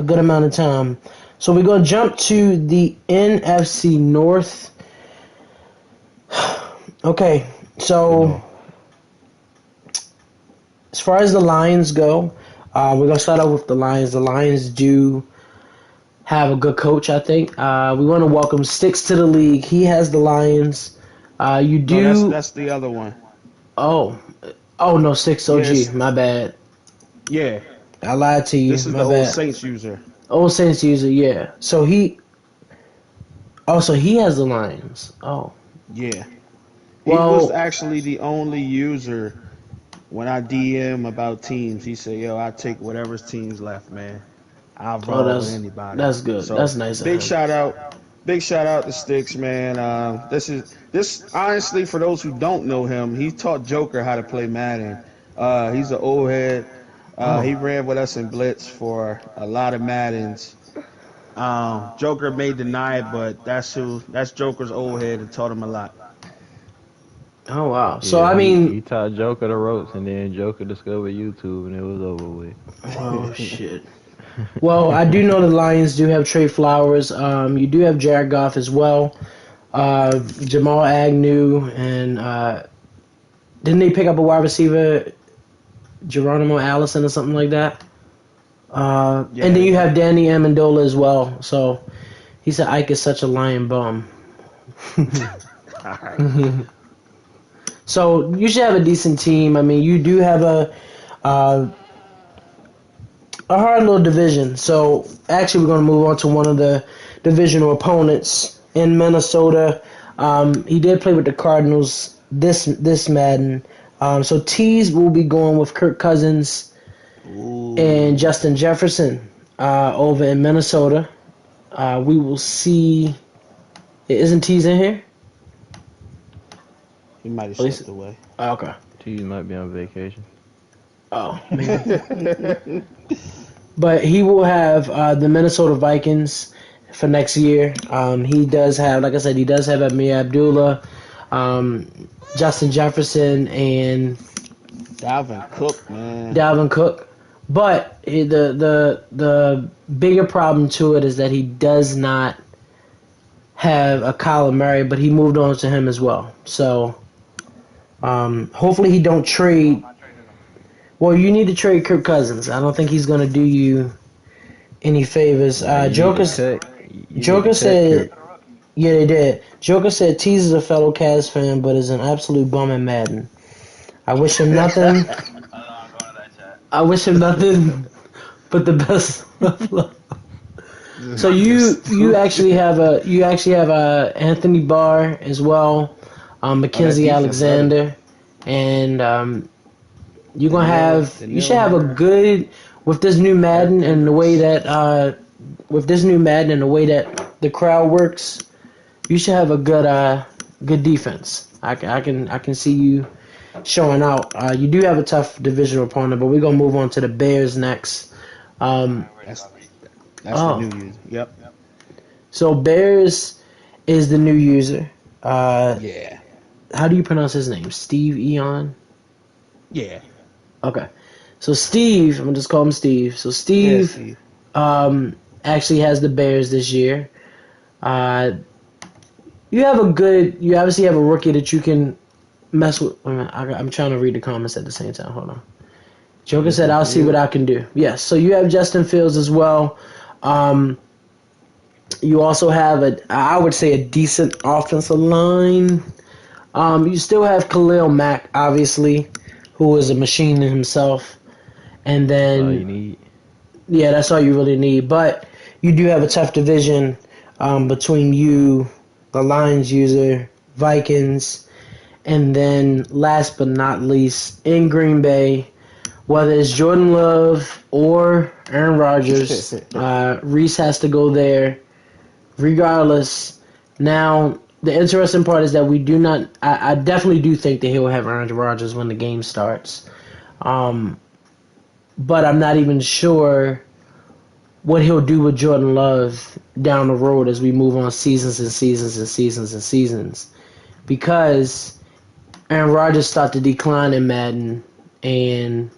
good amount of time. So we're going to jump to the NFC North. Okay, so as far as the Lions go, we're going to start out with the Lions. The Lions do have a good coach, I think. We want to welcome Sticks to the league. He has the Lions. You do... No, that's the other one. Oh no, Sticks OG. Yes. My bad. Yeah. I lied to you. This is My the bad. old Saints user. Old Saints user, yeah. So he has the Lions. Oh. Yeah. Well- He was actually the only user when I DM about teams. He said, "Yo, I take whatever's teams left, man. I'll roll with anybody." That's good. So, That's nice of Big him. shout out. Big shout out to Sticks, man. This honestly, for those who don't know him, he taught Joker how to play Madden. He's an old head. He ran with us in Blitz for a lot of Maddens. Joker may deny it, but that's Joker's old head and taught him a lot. Oh wow. So Yeah, I mean, he taught Joker the ropes, and then Joker discovered YouTube, and it was over with. oh shit. Well, I do know the Lions do have Trey Flowers. You do have Jared Goff as well. Jamal Agnew, and didn't they pick up a wide receiver, Geronimo Allison or something like that? And then you have Danny Amendola as well. So he said Ike is such a lion bum. So you should have a decent team. I mean, you do have a hard little division. So actually, we're going to move on to one of the divisional opponents in Minnesota. He did play with the Cardinals this Madden. So Tees will be going with Kirk Cousins and Justin Jefferson over in Minnesota. We will see. Isn't Tees in here? He might have stepped away. Oh, okay. Tees might be on vacation. Oh, maybe. But he will have the Minnesota Vikings for next year. He does have, like I said, Amir Abdullah, Justin Jefferson, and Dalvin Cook, man. Dalvin Cook. But the bigger problem to it is that he does not have a Kyler Murray, but he moved on to him as well. So hopefully he don't trade. Well, you need to trade Kirk Cousins. I don't think he's going to do you any favors. Joker said, yeah, they did. Joker said, Tease is a fellow Cavs fan, but is an absolute bum in Madden. I wish him nothing. I wish him nothing but the best of luck. So you actually have Anthony Barr as well, Mackenzie Alexander, and you should have a good with this new Madden and the way that the crowd works. You should have a good defense. I can see you showing out. You do have a tough divisional opponent, but we're gonna move on to the Bears next. Um, That's that's the oh, new user. Yep. so Bears is the new user. Uh, Yeah. how do you pronounce his name? Steve Eon. Yeah. Okay, so Steve, I'm gonna just call him Steve. So Yeah. Steve Steve. actually has the Bears this year. Uh, you obviously have a rookie that you can mess with. Wait a minute, I'm trying to read the comments at the same time. Hold on. Joker said, Justin "I'll see what Fields. I can do." Yes, so you have Justin Fields as well. Um, you also have I would say, a decent offensive line. You still have Khalil Mack, obviously, who is a machine in himself. And That's all you then, need. yeah, that's all you really need. But you do have a tough division between you, the Lions user, Vikings, and then last but not least, in Green Bay, whether it's Jordan Love or Aaron Rodgers, Reese has to go there regardless. Now, the interesting part is that we do not. I definitely do think that he'll have Aaron Rodgers when the game starts. Um, but I'm not even sure what he'll do with Jordan Love down the road as we move on seasons and seasons and seasons and seasons. Because Aaron Rodgers start to decline in Madden, and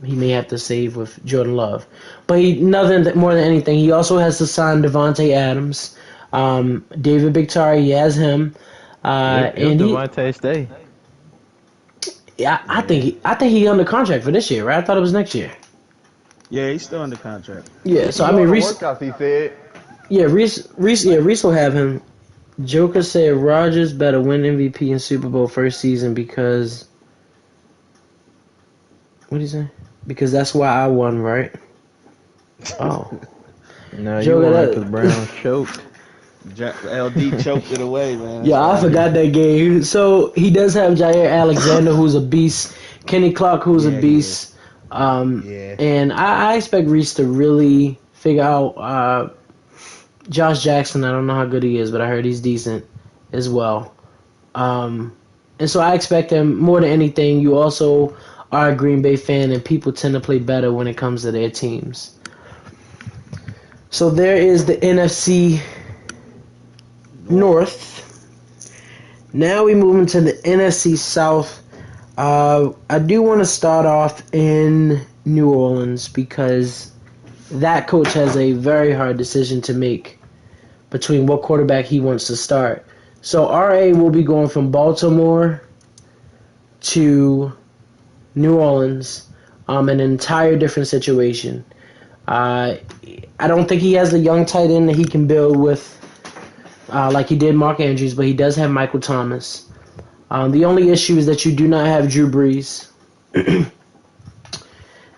he may have to save with Jordan Love. But nothing more than anything, he also has to sign Devontae Adams. David Bictari, he has him. If And he, Devontae stay, yeah, Yeah. I think he under contract for this year, right? I thought it was next year. Yeah. He's still under contract. Yeah, He so can I go mean, on the Reese, workouts. He said. Reese will have him. Joker said Rodgers better win MVP and Super Bowl first season because what did he say? Because that's why I won, right? Oh, no, you Joker, won because that. Browns choked. LD choked it away, man. That's Yeah, I why he. forgot that game. So he does have Jair Alexander, who's a beast. Kenny Clark, who's a Yeah, he is. beast. Yeah. And I expect Reese to really figure out Josh Jackson. I don't know how good he is, but I heard he's decent as well. Um, and so I expect him more than anything. You also are a Green Bay fan, and people tend to play better when it comes to their teams. So there is the NFC North. North. Now we move into the NFC South. I do want to start off in New Orleans because that coach has a very hard decision to make between what quarterback he wants to start. So RA will be going from Baltimore to New Orleans, an entire different situation. Uh, I don't think he has the young tight end that he can build with, like he did Mark Andrews, but he does have Michael Thomas. The only issue is that you do not have Drew Brees.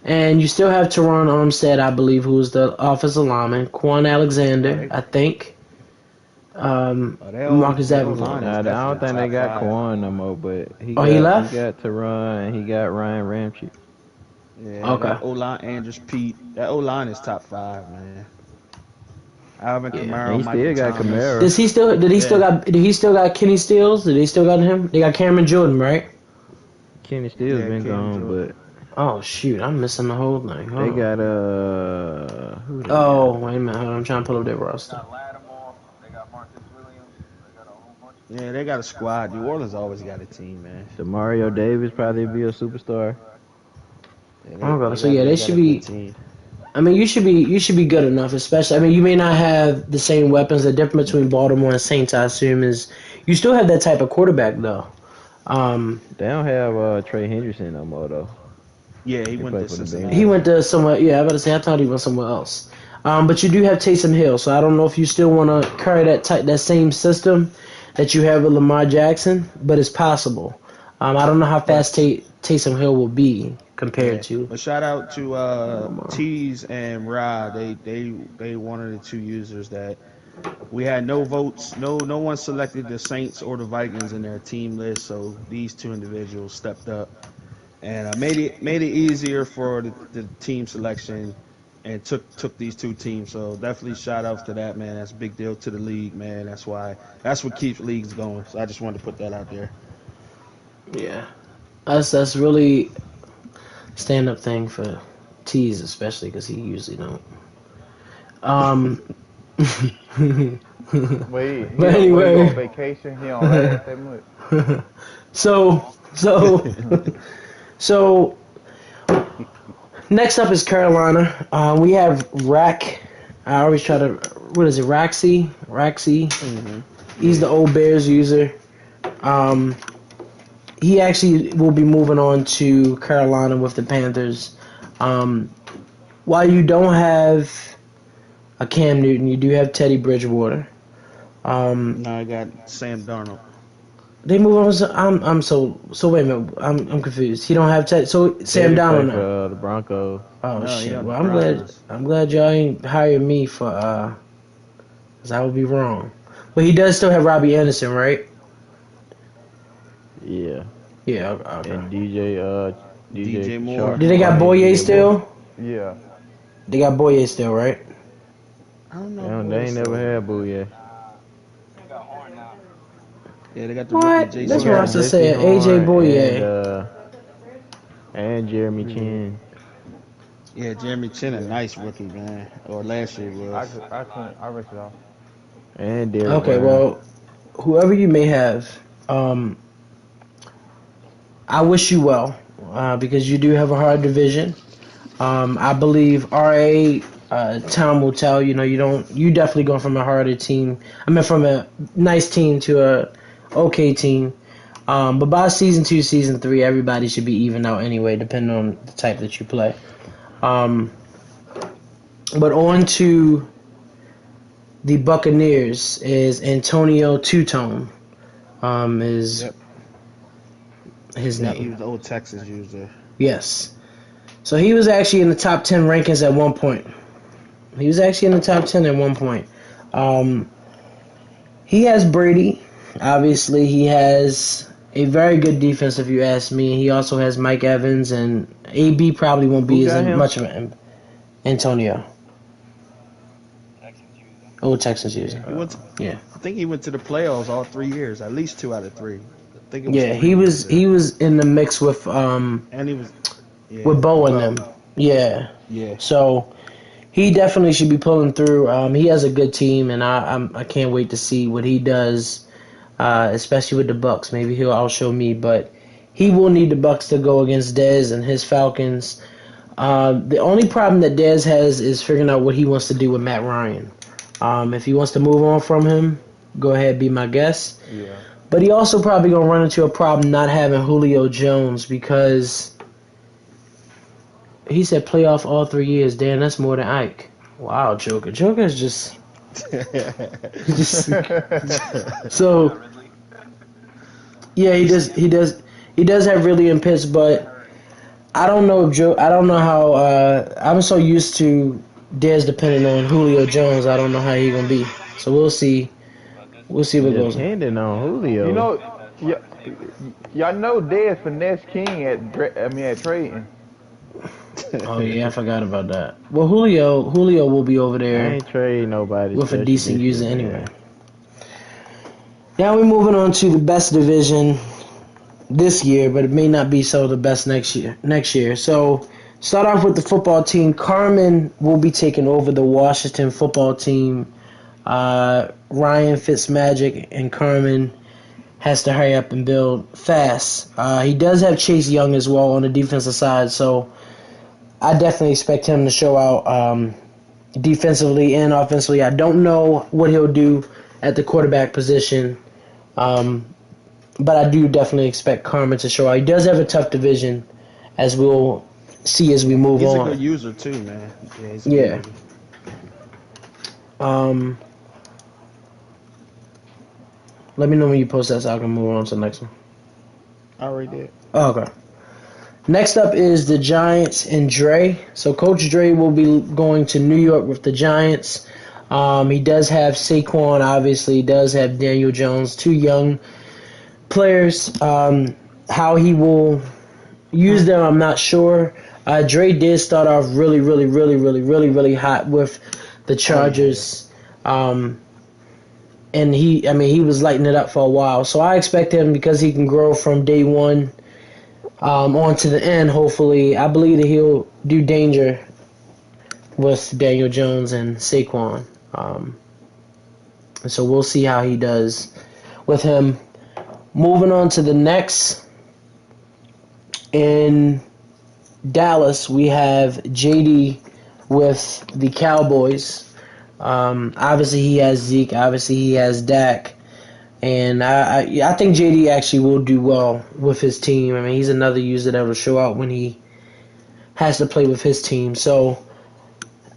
And you still have Teron Armstead, I believe, who's the offensive lineman. Quan Oh, Alexander, they, I think. Marcus their O Davenport. line is Nah, I definitely don't a think they top got five. Kawhi no more, but Oh, he he left? got Teron and he got Ryan Ramchick. Yeah, Okay. that O line, Andrews Pete. That O line is top five, man. Alvin Yeah. And Kamara, he Michael still got Thomas. Kamara. Does he still? Did he still Yeah, got? Did he still got Kenny Stills? Did they still got him? They got Cameron Jordan, right? Kenny Still's yeah, been Cam gone, Jordan. but Oh shoot, I'm missing the whole thing. Hold they on. got who they Oh got? wait a minute, hold on. I'm trying to pull up their roster. Yeah, they got a squad. New Orleans always got a team, man. Demario Davis probably be a superstar. Yeah, Okay, so yeah, they they got should a good be. team. I mean, you should be good enough. Especially, I mean, you may not have the same weapons. The difference between Baltimore and Saints, I assume, is you still have that type of quarterback though. Um, They don't have Trey Henderson no more though. Yeah, he He went played to for the he Bengals. Cincinnati. went to somewhere. Yeah, I was about to say I thought he went somewhere else. But you do have Taysom Hill, so I don't know if you still want to carry that same system that you have with Lamar Jackson, but it's possible. I don't know how But fast Taysom Hill will be compared yeah, to but shout out to Lamar. Tease and Ra. They one of the two users that we had no votes. No one selected the Saints or the Vikings in their team list. So these two individuals stepped up and made it easier for the team selection and took these two teams. So definitely shout outs to that, man. That's a big deal to the league, man. That's what keeps leagues going. So I just wanted to put that out there. Yeah. That's really stand up thing for Tease, especially because he usually don't. Um, But but he go on anyway, vacation. He don't last that much. so so so next up is Carolina. We have Rack. I always try to. What is it? Raxy. Raxy. Mm-hmm. He's Yeah. the old Bears user. Um, he actually will be moving on to Carolina with the Panthers. Um, while you don't have a Cam Newton, you do have Teddy Bridgewater. Now I got Sam Darnold. They move on. So wait a minute. I'm confused. He don't have Teddy. So Sam Teddy play Donald for now. the Broncos. Oh No, he shit. on the Well, I'm glad y'all ain't hired me for cause I would be wrong. But he does still have Robbie Anderson, right? Yeah, Yeah. Okay. and DJ DJ Moore. Shark. Did they I got mean Boye DJ Moore. still? Yeah. They got Boye still, right? I don't know They, if don't, boy they is ain't still never there. had Boo yet. Yeah, they got the rookie What? They That's J.C. what I got was Horn. to Jesse say. AJ Horn Boye. and Jeremy Yeah. Chin Yeah, Jeremy Chin, a Yeah. nice rookie, man. Or last year was. I rest it off. and Derek Okay, Brown. well, whoever you may have, um, I wish you well because you do have a hard division. I believe RA Tom will tell you definitely going from a harder team. I mean, from a nice team to a okay team. But by season 2, season 3, everybody should be even out anyway, depending on the type that you play. Um, but on to the Buccaneers is Antonio Two-Tone. Is Yep. his Yep. He name? was the old Texas user. Yes. So he was actually in the top 10 rankings at one point. He was actually in the top 10 at one point. Um, he has Brady. Obviously, he has a very good defense, if you ask me. He also has Mike Evans, and AB probably won't Who be as got him? much of an Antonio. Old Texans user. He went. To, Yeah, I think he went to the playoffs all 3 years. At least 2 out of 3. I think it was yeah. 3 He years was there. he was in the mix And he was. Yeah. with Bo and Bo. them. Yeah. Yeah. So he definitely should be pulling through. He has a good team, and I can't wait to see what he does, especially with the Bucks. Maybe he'll outshow me, but he will need the Bucks to go against Dez and his Falcons. The only problem that Dez has is figuring out what he wants to do with Matt Ryan. If he wants to move on from him, go ahead, be my guest. Yeah. But he also probably gonna run into a problem not having Julio Jones because he said playoff all 3 years. Dan, that's more than Ike. Wow, Joker. Joker's just just so yeah. He does have Ridley and Pitts, but I don't know if Joe. I don't know how. I'm so used to Dez depending on Julio Jones. I don't know how he gonna be. So we'll see. We'll see what goes on. Depending on You Julio. know, y'all know Dez finesse King at trading. Oh yeah, I forgot about that. Well, Julio will be over I there ain't trade nobody with a special decent this year, user anyway. man. Now we're moving on to the best division this year, but it may not be so the best next year. So start off with the football team. Carmen will be taking over the Washington football team. Ryan Fitzmagic and Carmen has to hurry up and build fast. He does have Chase Young as well on the defensive side, so I definitely expect him to show out defensively and offensively. I don't know what he'll do at the quarterback position, but I do definitely expect Carmen to show out. He does have a tough division, as we'll see as we move He's a on. good user too, man. Yeah, he's a good Yeah. user. Let me know when you post that so I can move on to the next one. I already did. Oh, okay. Next up is the Giants and Dre. So Coach Dre will be going to New York with the Giants. He does have Saquon, obviously. He does have Daniel Jones, two young players. How he will use them, I'm not sure. Dre did start off really hot with the Chargers. and he was lighting it up for a while. So I expect him, because he can grow from day one on to the end. Hopefully, I believe that he'll do danger with Daniel Jones and Saquon. And so we'll see how he does with him. Moving on to the next, in Dallas, we have JD with the Cowboys. Obviously, he has Zeke. Obviously, he has Dak. And I think JD actually will do well with his team. I mean, he's another user that will show out when he has to play with his team. So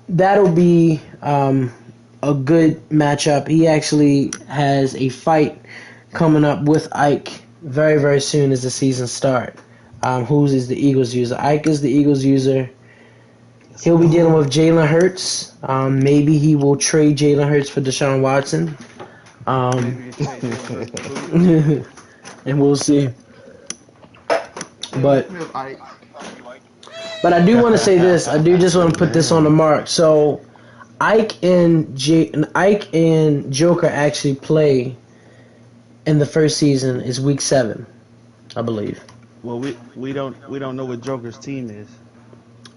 that'll be a good matchup. He actually has a fight coming up with Ike very, very soon as the season starts. Who's is the Eagles user? Ike is the Eagles user. He'll be dealing with Jalen Hurts. Maybe he will trade Jalen Hurts for Deshaun Watson. And we'll see. But I do want to say this. I do just want to put this on the mark. So Ike and Joker actually play in the first season is week 7, I believe. Well, we don't know what Joker's team is.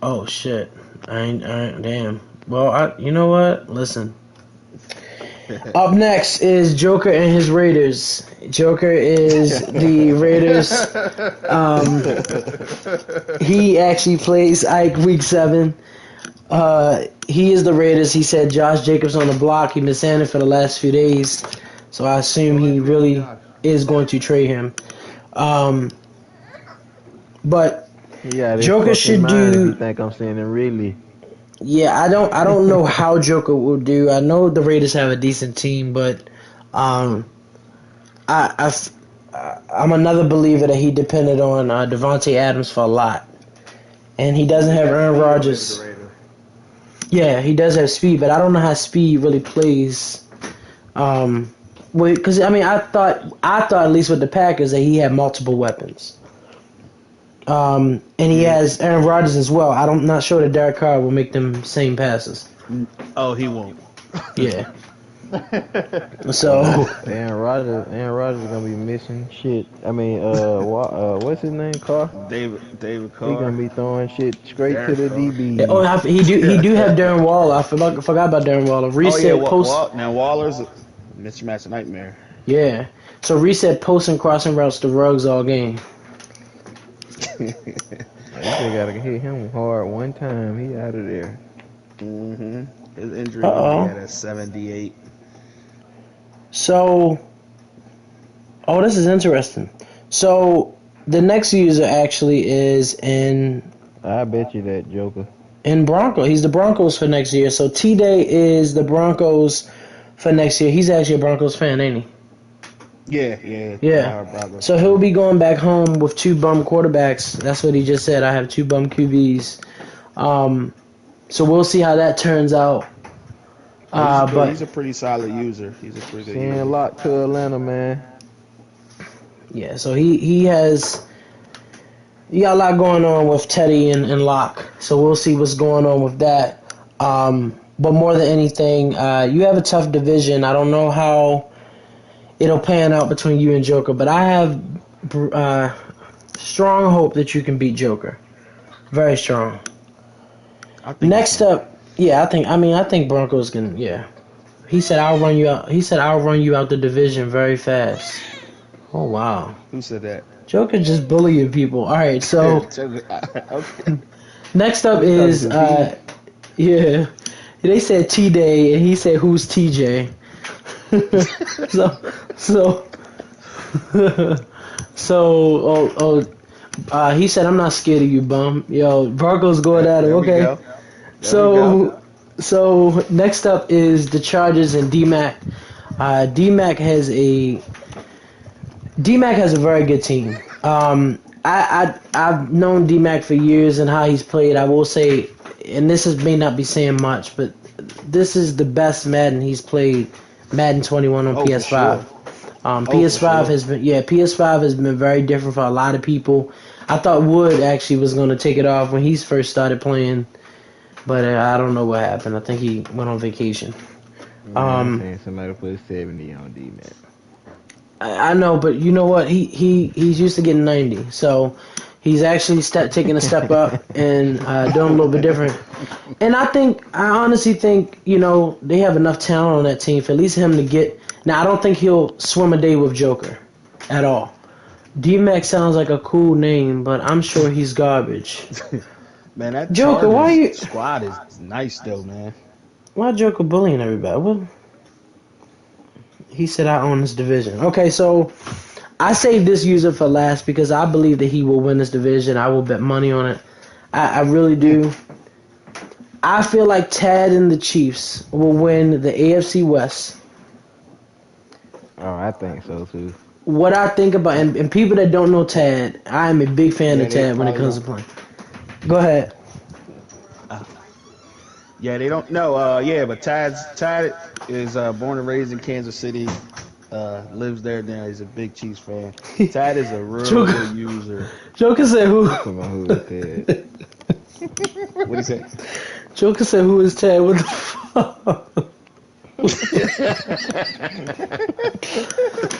Oh shit! I ain't damn. Well, you know what? Listen. Up next is Joker and his Raiders. Joker is the Raiders. He actually plays Ike week 7. He is the Raiders. He said Josh Jacobs on the block. He's been saying it for the last few days. So I assume he really is going to trade him. But Joker should do. You think I'm saying it really? Yeah, I don't know how Joker will do. I know the Raiders have a decent team, but I'm another believer that he depended on Devontae Adams for a lot, and he doesn't have Aaron Rodgers. Yeah, he does have speed, but I don't know how speed really plays. Because I thought at least with the Packers that he had multiple weapons. And he has Aaron Rodgers as well. I'm not sure that Derek Carr will make them same passes. Oh, he won't. Yeah. So Aaron Rodgers is gonna be missing shit. I mean, what's his name? Carr. David Carr. He gonna be throwing shit straight to the DB. Oh, he do have Darren Waller. I forgot about Darren Waller. Reset post. Now Waller's a mismatch nightmare. Yeah. So reset post and crossing routes to Ruggs all game. You gotta hit him hard one time. He out of there. Mm-hmm. His injury will be at 78. So, this is interesting. So the next user actually is in. I bet you that Joker. In Broncos, he's the Broncos for next year. So T-Day is the Broncos for next year. He's actually a Broncos fan, ain't he? Yeah. So he'll be going back home with 2 bum quarterbacks. That's what he just said. I have 2 bum QBs. So we'll see how that turns out. But he's a pretty solid user. He's a pretty good user. Seeing a lot to Atlanta, man. Yeah, so he got a lot going on with Teddy and Locke. So we'll see what's going on with that. But more than anything, you have a tough division. I don't know how it'll pan out between you and Joker, but I have strong hope that you can beat Joker. Very strong. Next up, I think Broncos can. Yeah, he said I'll run you out. He said I'll run you out the division very fast. Oh wow. Who said that? Joker just bullying people. All right, so Okay. next up is they said T-Day and he said who's TJ. He said I'm not scared of you, bum. Yo, Broncos going at it. Okay. So next up is the Chargers and D-Mac. D-Mac has a very good team. I've known D-Mac for years and how he's played. I will say, and may not be saying much, but this is the best Madden he's played. Madden 21 on PS5. PS5 has been very different for a lot of people. I thought Wood actually was going to take it off when he first started playing, but I don't know what happened. I think he went on vacation. Man, I'm Um, saying somebody put 70 on D-Mac. I know, but you know what? He's used to getting 90, so he's actually taking a step up and doing a little bit different. And I honestly think, they have enough talent on that team for at least him to get. Now, I don't think he'll swim a day with Joker at all. D-Mac sounds like a cool name, but I'm sure he's garbage. Man, that Joker, Chargers squad is nice though, man. why Joker bullying everybody? Well, he said I own this division. Okay, so I saved this user for last because I believe that he will win this division. I will bet money on it. I really do. I feel like Tad and the Chiefs will win the AFC West. Oh, I think so too. What I think about, and people that don't know Tad, I am a big fan Yeah, of they Tad when it probably comes to don't. playing. Go ahead. Yeah, they don't know. But Tad is born and raised in Kansas City. Lives there now. He's a big Chiefs fan. Tad is a real Joker, good user. Joker said who? You talking about who is that? What do you say? Joker said who is Tad? What the fuck?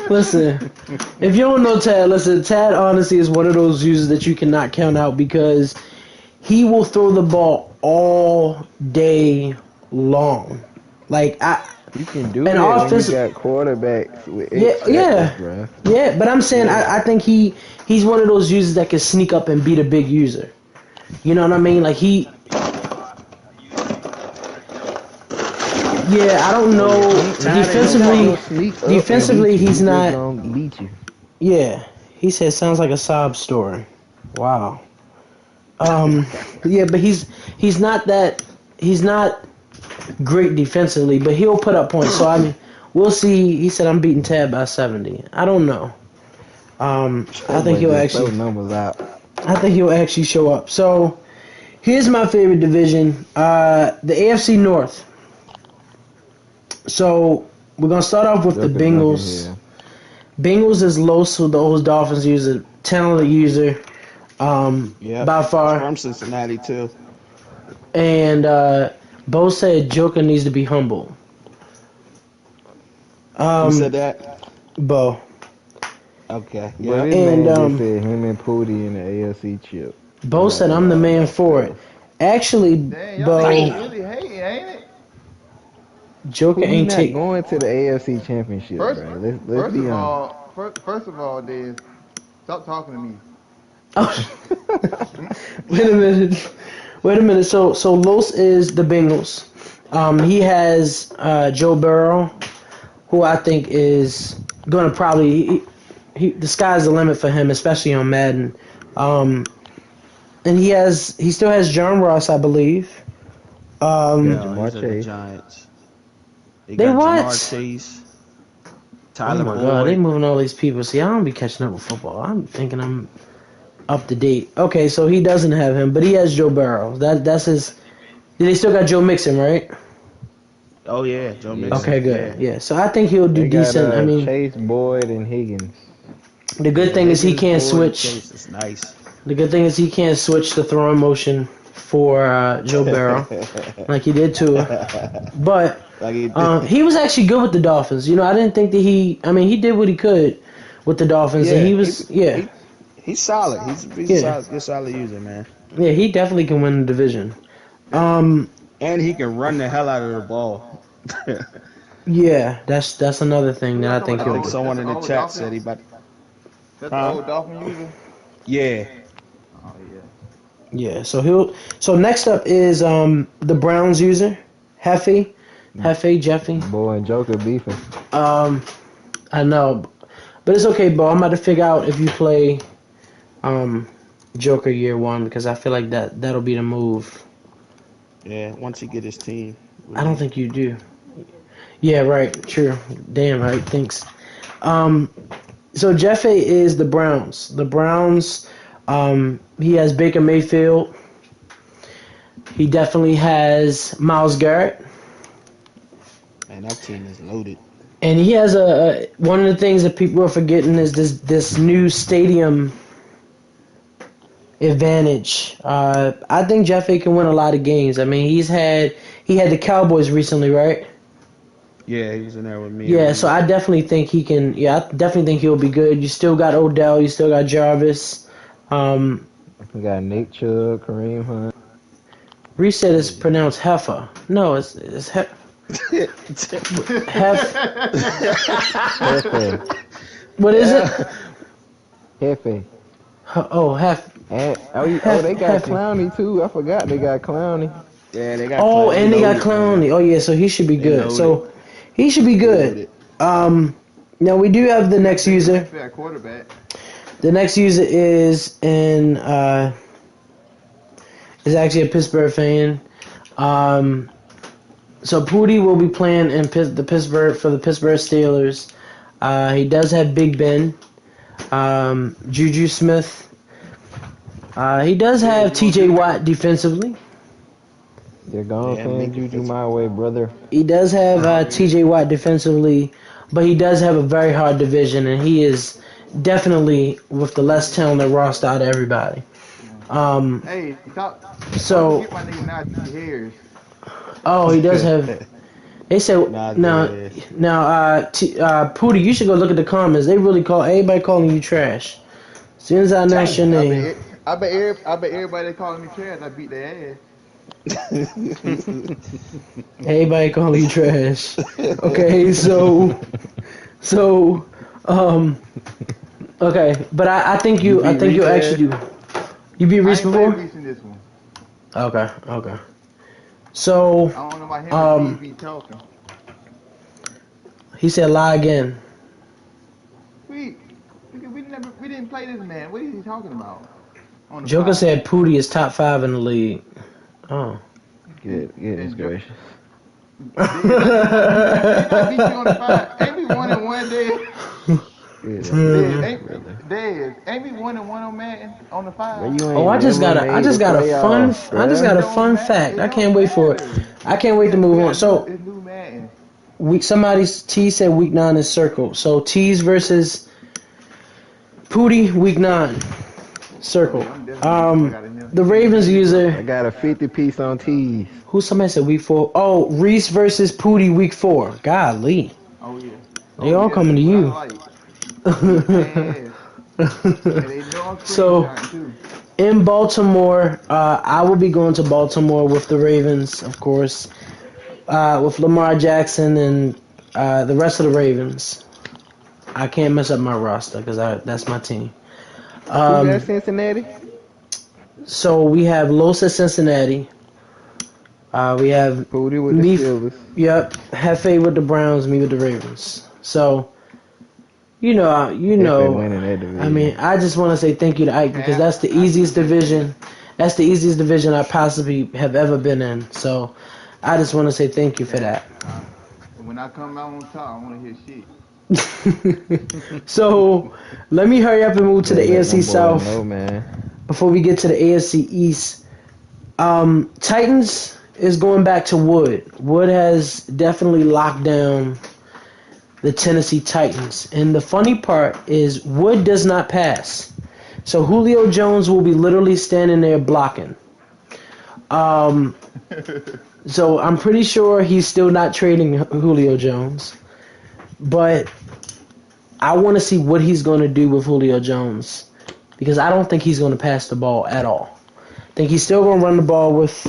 Listen, if you don't know Tad, listen, Tad honestly is one of those users that you cannot count out because he will throw the ball all day long. You can do an that when you offensive, got quarterbacks with yeah, X factors, yeah, bro. yeah. But I'm saying I think he's one of those users that can sneak up and beat a big user. You know what I mean? Yeah, I don't Oh yeah, know. Tad ain't no Defensively, punk. Gonna sneak up and defensively, beat you. he's He just not. gonna beat you. Yeah, he said sounds like a sob story. Wow. Um, yeah, but he's not that. He's not great defensively, but he'll put up points. So I mean, we'll see. He said I'm beating Tab by 70. I don't know. I That think boy he'll just throw actually. numbers out. I think he'll actually show up. So here's my favorite division, the AFC North. So we're gonna start off with the Joker dunking Bengals. here. Bengals is low, so those Dolphins user, talented user, Yep. by far. From Cincinnati too. And Bo said Joker needs to be humble. Who said Um, that? Bo. Okay. But Yep. this And man just said him and Pooty in the AFC chip. He Bo got said to I'm the lie man about for it. stuff. Actually, Damn, y'all niggas Bo, really hating, ain't it? Joker Pooty ain't not take. going to the AFC championship, First, bro. Let's first be of honest. all, Diz, stop talking to me. Oh, wait a minute. Wait a minute. So Los is the Bengals. He has Joe Burrow, who I think is going to probably the sky's the limit for him, especially on Madden. And he still has John Ross, I believe. Got No, Jamar he's at the Chase. Giants. They They got Jamar what? Chase, Oh Tyler my God, they Boyd. moving all these people. See, I don't be catching up with football. I'm thinking I'm up to date. Okay, so he doesn't have him, but he has Joe Burrow. That's his. They still got Joe Mixon, right? Oh yeah, Joe Yeah. Okay, Mixon. good. Yeah. Yeah, so I think he'll do They got decent. I mean, Chase, Boyd, and Higgins. the good Yeah, thing is he Higgins, can't Boyd, switch. Chase is nice. The good thing is he can't switch the throwing motion for Joe Burrow like he did too. But Like he did. he was actually good with the Dolphins. I didn't think that he. I mean, he did what he could with the Dolphins, and Yeah, he he was. Yeah, he he's solid. He's a yeah, solid, good solid user, man. yeah. He definitely can win the division. Um, And he can run the hell out of the ball. yeah, that's another thing Who that y'all I talking think I about? he'll think do. That's someone the in the old chat said he Dolphin. about. That's the Huh? old Dolphin user. Yeah. Oh yeah. Yeah, so he'll. So next up is the Browns user, Jeffy. Boy and Joker beefing. Um, I know, but it's okay, Bo. I'm about to figure out if you play um Joker year one because I feel like that'll be the move. Yeah. Once he get his team, I don't think you do. Yeah, right. True. Damn right. Thanks. Um, so Jeffy is the Browns. The Browns. He has Baker Mayfield. He definitely has Miles Garrett. Man, that team is loaded. And he has one of the things that people are forgetting is this new stadium advantage. I think Jeff A can win a lot of games. I mean, he had the Cowboys recently, right? Yeah, he was in there with me and Yeah, so Reese. I definitely think he can. Yeah, I definitely think he'll be good. You still got Odell. You still got Jarvis. Um, We got Nick Chubb, Kareem Hunt. Reese said it's Yeah. pronounced Heffa. No, it's Hef. Hefe. What is it? Yeah. Hefe. Oh, Hef. They got Heffy. Clowney too. I forgot they got Clowney. Yeah, they got Oh, clown. They and they got loaded, man. Clowney. Oh yeah, so he should be They good. loaded. So he should be They good. loaded. Now we do have the next Baker user. Mayfield at quarterback. The next user is actually a Pittsburgh fan. Um, so Pooty will be playing in the Pittsburgh for the Pittsburgh Steelers. He does have Big Ben, Juju Smith. He does have T.J. Watt defensively. They're gonna Yeah, send make it Juju fit. my way, brother. He does have T.J. Watt defensively, but he does have a very hard division, and he is definitely with the less talented roster out of everybody. Hey, stop. Don't So, forget my nigga Najee Harris. oh, he does have. They said Nah, now, there. Pooty, you should go look at the comments. They really call everybody calling you trash. As soon as I announce your name, I bet everybody that calling me trash, I beat their ass. everybody calling you trash. Okay, so, okay, but I think You beat you'll Reese actually do. You beat I Reese ain't played before? Reese in this one. Okay. So, I don't know about him Um, if he be talking. he said lie again. We didn't play this man. What is he talking about? On the Joker pod. said Pooty is top 5 in the league. Oh. Goodness gracious. Did I beat you on the five? Ain't we 1-1 there? Goodness brother. Ain't we 1-1 on Madden on the But five? you Oh, ain't never made the playoffs, I just got a bruh. fun fact. I can't wait for it. Matter. I can't wait to move on. So, It's new Madden. T said week 9 is circle. So T's versus Pooty week 9 circle. I'm definitely getting the fuck out of here. The Ravens I user got a 50 piece on tees. who somebody said week 4. Oh, Reese versus Pooty week 4. Golly, Oh yeah. they all coming to That's what I you. like. Beat their ass. And they know I'm So screenshotting too. in Baltimore, I will be going to Baltimore with the Ravens, of course, with Lamar Jackson and the rest of the Ravens. I can't mess up my roster because that's my team. Who got Um, Cincinnati? so we have Los at Cincinnati. We have Pooty with the me. Steelers. Yep, Hefe with the Browns, me with the Ravens. So you If they winning that division. I mean, I just want to say thank you to Ike because that's the easiest division. That's the easiest division I possibly have ever been in. So I just want to say thank you for that. When I come out on top, I want to hear shit. So let me hurry up and move to the Better let AFC them boys South know, man. before we get to the AFC East. Titans is going back to Wood. Wood has definitely locked down the Tennessee Titans. And the funny part is Wood does not pass. So Julio Jones will be literally standing there blocking. So I'm pretty sure he's still not trading Julio Jones. But I want to see what he's going to do with Julio Jones. Because I don't think he's going to pass the ball at all. I think he's still going to run the ball with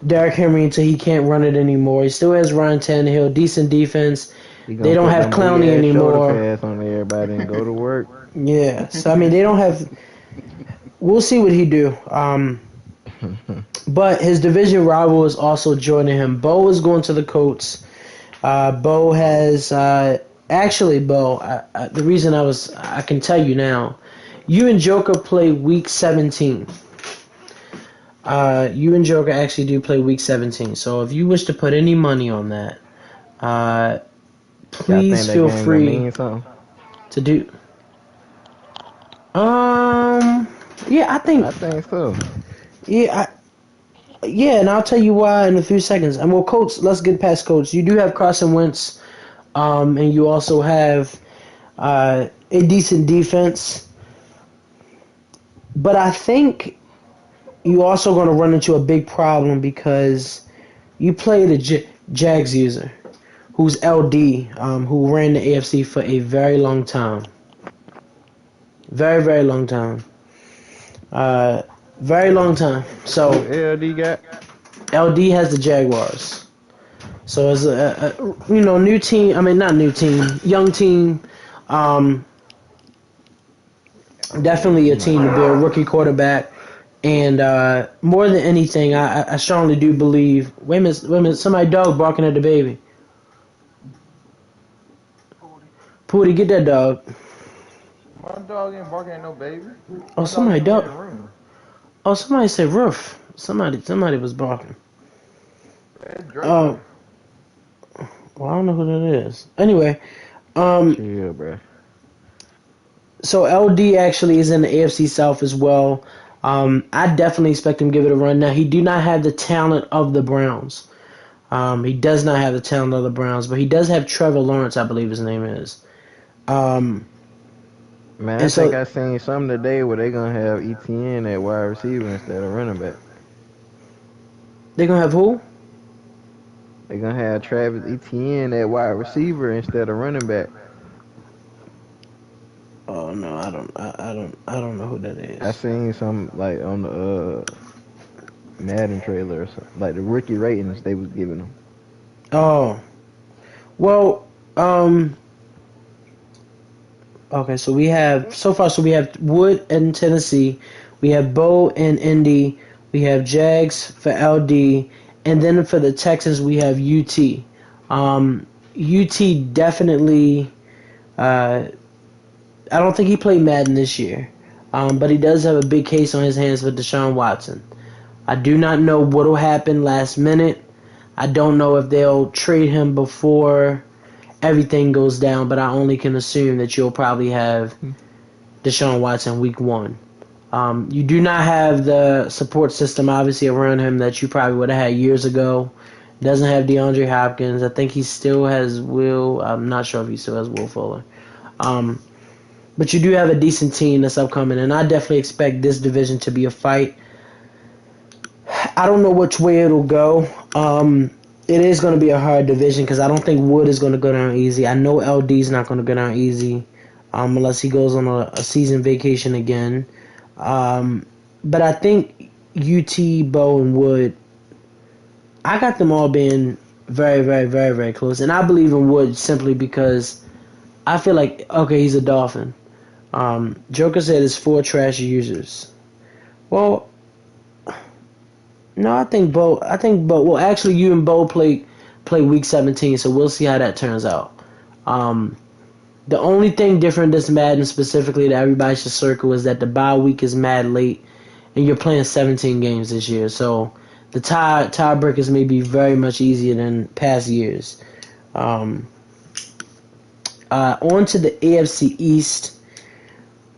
Derrick Henry until he can't run it anymore. He still has Ryan Tannehill, decent defense. They don't have Clowney anymore. Shoulder pass on everybody and go to work. Yeah, so I mean they don't have. We'll see what he do. But his division rival is also joining him. Bo is going to the Colts. Bo has actually Bo. The reason I can tell you now. You and Joker play week 17. You and Joker actually do play week 17. So if you wish to put any money on that, please feel free to do. Yeah, I think so. Yeah, and I'll tell you why in a few seconds. And well, Colts, let's get past Colts. You do have Carson Wentz, and you also have a decent defense. But I think you're also going to run into a big problem because you play the Jags user, who's LD, who ran the AFC for a very long time. Very, very long time. Very long time. So Who LD got? LD has the Jaguars. So as a new team. I mean, not new team, young team. Um, Definitely a team to be a rookie quarterback. And more than anything, I strongly do believe. Wait a minute, somebody dog barking at the baby. Pooty, get that dog. My dog ain't barking at no baby. Oh, My somebody dog in the dog. room. Oh, somebody said roof. Somebody was barking. That's Oh, Draco. well, I don't know who that is. Anyway, um, Chill, bro. so LD actually is in the AFC South as well. I definitely expect him to give it a run. Now, he do not have the talent of the Browns. He does not have the talent of the Browns, but he does have Trevor Lawrence, I believe his name is. Um, Man, I and think so I seen something today where they gonna have ETN at wide receiver instead of running back. they're gonna have who? They gonna have Travis Etienne at wide receiver instead of running back. Oh no, I don't know who that I is. seen some like on the Madden trailer or something, like the rookie ratings they was giving them. Oh, well, okay. So we have Wood in Tennessee, we have Bo in Indy, we have Jags for LD, and then for the Texans we have UT. UT definitely. Uh, I don't think he played Madden this year, but he does have a big case on his hands with Deshaun Watson. I do not know what will happen last minute. I don't know if they'll trade him before everything goes down, but I only can assume that you'll probably have Deshaun Watson week one. You do not have the support system, obviously, around him that you probably would have had years ago. Doesn't have DeAndre Hopkins. I think he still has Will. I'm not sure if he still has Will Fuller. Um, but you do have a decent team that's upcoming, and I definitely expect this division to be a fight. I don't know which way it'll go. It is going to be a hard division because I don't think Wood is going to go down easy. I know LD is not going to go down easy unless he goes on a season vacation again. But I think UT, Bo, and Wood, I got them all being very, very, very, very close. And I believe in Wood simply because I feel like, okay, he's a Dolphin. Joker said it's 4 trash users. Well, no, I think Bo. Well, actually, you and Bo play week 17, so we'll see how that turns out. Um, the only thing different this Madden specifically that everybody should circle is that the bye week is mad late, and you're playing 17 games this year. So the tiebreakers may be very much easier than past years. Um, On to the AFC East.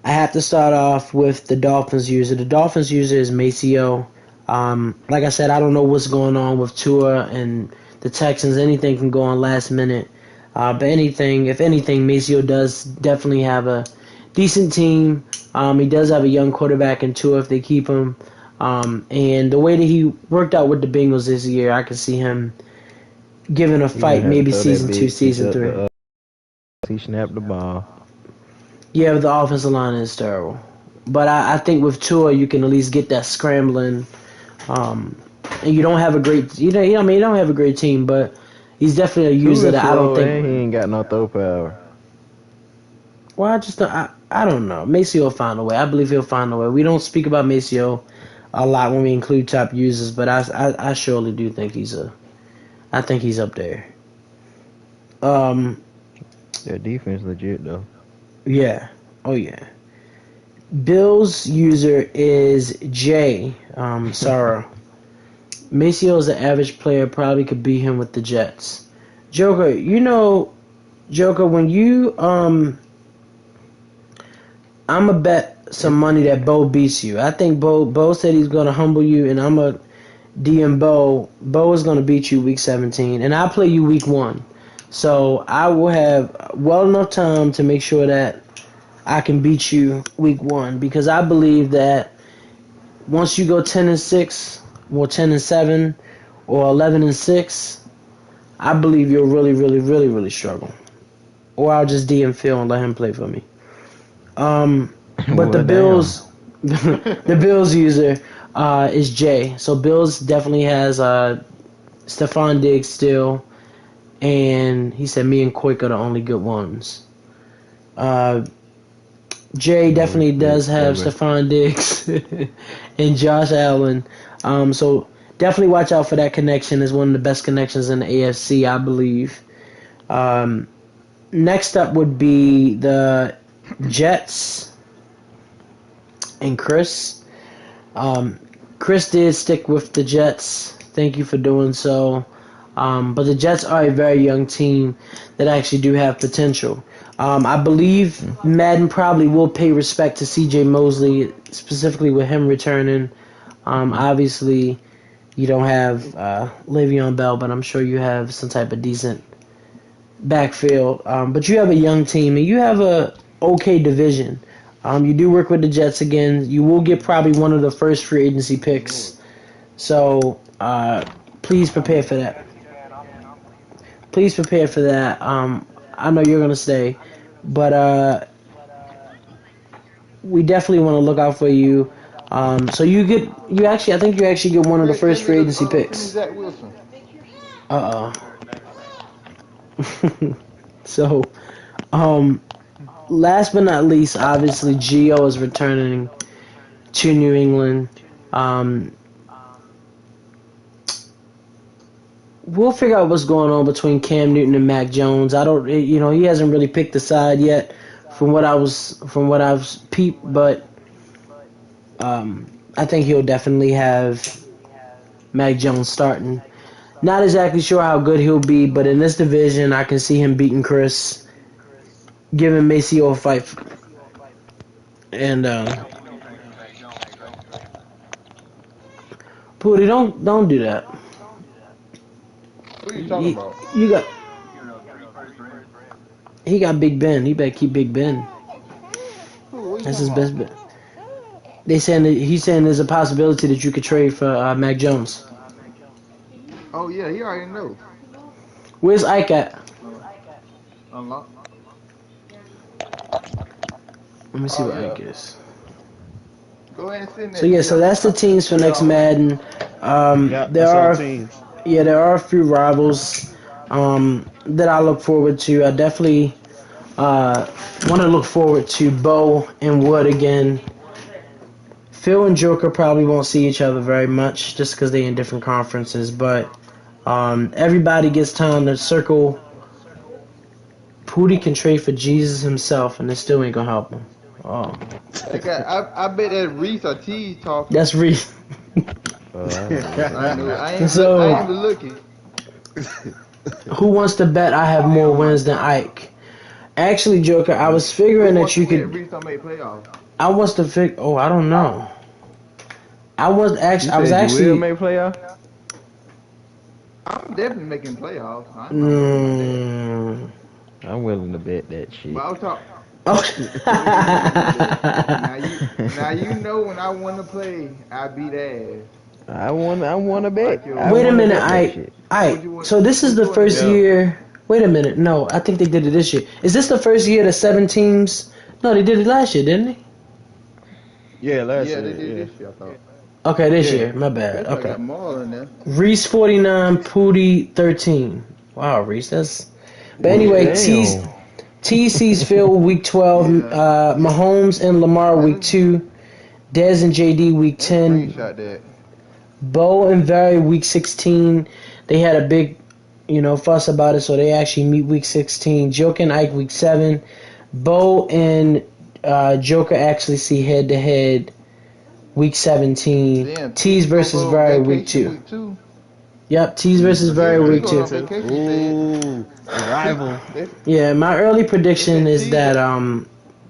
I have to start off with the Dolphins user. The Dolphins user is Maceo. Like I said, I don't know what's going on with Tua and the Texans. Anything can go on last minute. But if anything, Maceo does definitely have a decent team. He does have a young quarterback in Tua if they keep him. And the way that he worked out with the Bengals this year, I can see him giving a He gonna fight have to maybe throw that season 2, big pitch season up 3. the. He snapped the ball. Yeah, but the offensive line is terrible. But I think with Tua, you can at least get that scrambling. And you don't have a great, you don't have a great team, but he's definitely a Two user is that I don't slow and he think. ain't got no throw power. Well, I don't know. Maceo will find a way. I believe he'll find a way. We don't speak about Maceo a lot when we include top users, but I surely do think I think he's up there. Um, Their defense legit though. yeah. Oh yeah. Bill's user is Jay. Sorrow. Maceo is an average player. Probably could beat him with the Jets. Joker, Joker, when you I'ma bet some money that Bo beats you. I think Bo said he's gonna humble you, and I'm a DM Bo. Bo is gonna beat you week 17, and I'll play you week 1. So I will have well enough time to make sure that I can beat you week 1 because I believe that once you go 10-6, or 10-7, or 11-6, I believe you'll really, really, really, really struggle. Or I'll just DM Phil and let him play for me. But the Well, damn. Bills, the Bills user is Jay. So Bills definitely has Stephon Diggs still, and he said me and Quick are the only good ones. Uh, Jay No definitely does respect, have baby. Stephon Diggs and Josh Allen. So definitely watch out for that connection. It's one of the best connections in the AFC, I believe. Um, Next up would be the Jets and Chris. Um, Chris did stick with the Jets. Thank you for doing so. But the Jets are a very young team that actually do have potential. I believe Madden probably will pay respect to C.J. Mosley, specifically with him returning. Obviously, you don't have Le'Veon Bell, but I'm sure you have some type of decent backfield. But you have a young team, and you have a okay division. You do work with the Jets again. You will get probably one of the first free agency picks. So please prepare for that. Please prepare for that. I know you're gonna stay, but we definitely want to look out for you. So I think you actually get one of the Chris, first free agency send me picks. Zach Wilson. So, um, last but not least, obviously Gio is returning to New England. Um, we'll figure out what's going on between Cam Newton and Mac Jones. I don't, he hasn't really picked a side yet, from what I've peeped, but I think he'll definitely have Mac Jones starting. Not exactly sure how good he'll be, but in this division, I can see him beating Chris, giving Maceo a fight, and Pooty, don't do that. Who are you talking You, about? you got he got Big Ben. He better keep Big Ben. Who? What are you That's talking his about? best bet. He's saying there's a possibility that you could trade for Mac Jones. Oh yeah, he already know. Where's Ike at? Unlock. Let me see Oh what yeah. Ike is. Go ahead and send So that to yeah, me. so that's the I'll send teams it to for next y'all. Madden. Yeah, There that's all are teams. there are a few rivals that I look forward to. I definitely uh, want to look forward to Bo and Wood again. Phil and Joker probably won't see each other very much just because they're in different conferences, but everybody gets time to circle. Pooty can trade for Jesus himself, and it still ain't gonna help him. Oh, That guy, I bet that Reese or T talking. that's Reese. I don't know what that I know. means. I So, ain't been looking. who wants to bet I have more Oh my wins than god. Ike? Actually, Joker, I was Who figuring that wants to you bet could. Reese don't make playoffs? I was to fig. Oh, I don't know. You I was said you will actually. make playoff? I'm definitely making playoffs. I ain't gonna worry about that. Mm, I'm willing to bet that But shit. I was talking. oh. What you willing to bet? Now you know when I want to play, I beat ass. I wanna bet. Like I Wait a your wanna minute, bet that I, shit. what you want So this is what the you want to first bet? Yeah, year. Wait a minute, no, I think they did it this year. Is this the first year the 7 teams? No, they did it last year, didn't they? yeah, last Yeah, they year, did yeah, this year. I thought. Okay, this yeah. year. My bad. That's why I Okay. got Maul in there. Reese 49, Pooty 13. Wow, Reese, that's. But Well, anyway, Yeah, damn. TC's Phil week 12, yeah. Mahomes and Lamar Man, week 2, Dez and JD week let's 10, screenshot that. Bo and Barry week 16. They had a big, fuss about it, so they actually meet week 16. Joker and Ike week 7. Bo and Joker actually see head to head week 17. Damn, Tease TC gonna versus go on Barry week vacation 2. week 2. Yep, Tease versus Mm-hmm. Barry Yeah, he week going Week 2. on two. vacation. Said Ooh, a rival. they, Yeah, my early they prediction said is T. that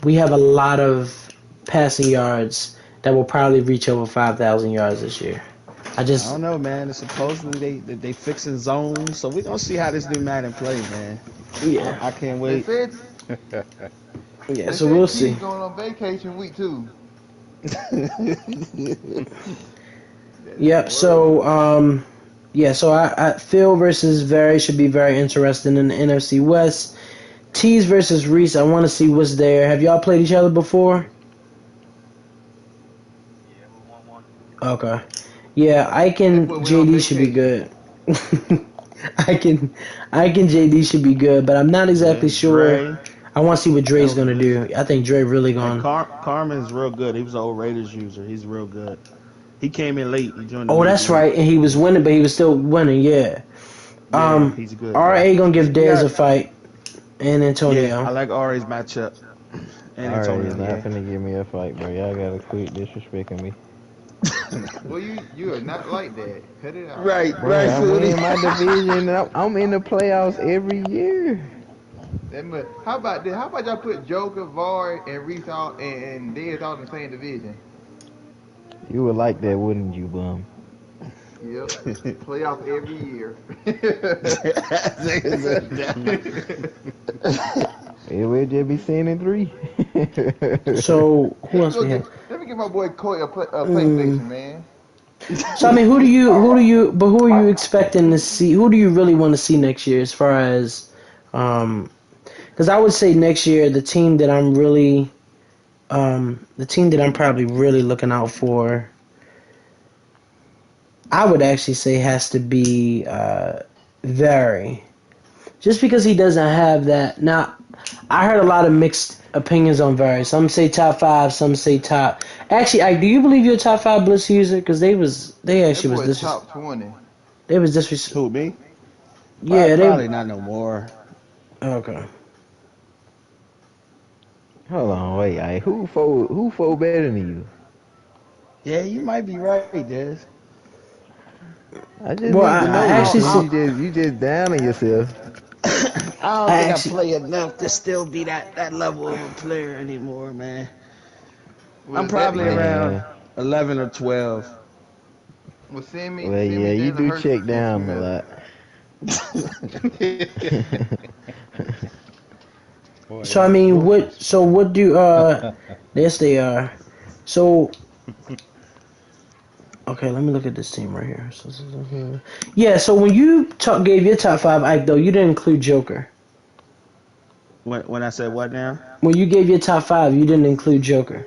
we have a lot of passing yards that will probably reach over 5,000 yards this year. I I just don't know, man. It's supposedly they fixing zones, so we're gonna see how this new Madden play, man. yeah I can't They wait. said yeah. they So we'll said T see. going on vacation week 2. That's Yep. word. So Yeah, so Phil versus Very should be very interesting in the NFC West. Tease versus Reese, I want to see what's there. Have y'all played each other before? Okay. Yeah, Ike That and boy went on JD should be vacation. good. I can, Ike and JD should be good, but I'm not exactly Yeah, sure. Dre, I want to see what Dre's gonna Elvis, do. I think Dre really and gonna. Carmen's real good. He was an old Raiders user. He's real good. He came in late. He joined the Oh, league that's late. right. And he was winning, but he was still winning. Yeah. Yeah, he's good, bro. RA gonna give We Dez a got fight, and yeah. I Antonio. like Ra's matchup and All right, he's Antonio. not Yeah. finna give me a fight, bro. Y'all gotta quit disrespecting me. Well, you are not like that. Cut it out. Right, Bro, right, I Foodie. win my division. I'm in the playoffs every year. How about this? How about y'all put Joker, Var, and Reese all and Dez all in the same division? You would like that, wouldn't you, bum? Yep. Playoffs every year. It will just be seen in 3. So who else we have? Let me get my boy Coy a Mm. PlayStation, man. So I mean, who are you expecting to see? Who do you really want to see next year? As far as, because I would say next year the team that I'm probably really looking out for, I would actually say has to be Very, just because he doesn't have that. Now, I heard a lot of mixed opinions on Very. Some say top 5, some say top. Actually, do you believe you're a top 5 Blitz user? Because they That actually was boy this. top 20. They was disres. Who me? Yeah, they. Probably not no more. Okay. Hold on, wait. Who fold better than you? Yeah, you might be right, Des. I just Well, need to I know. actually Since see. you just down on yourself. I don't I think I actually. play enough to still be that level of a player anymore, man. I'm Was that probably because around Man, 11 or 12. well, Send me yeah, you Jalen do Hurts check since you down a have lot. Boy, So I y'all mean, what? jokers. So what do? Yes, they are. So okay, let me look at this team right here. Yeah. So when you gave your top 5, Ike, though, you didn't include Joker. When I said what now? When you gave your top 5, you didn't include Joker.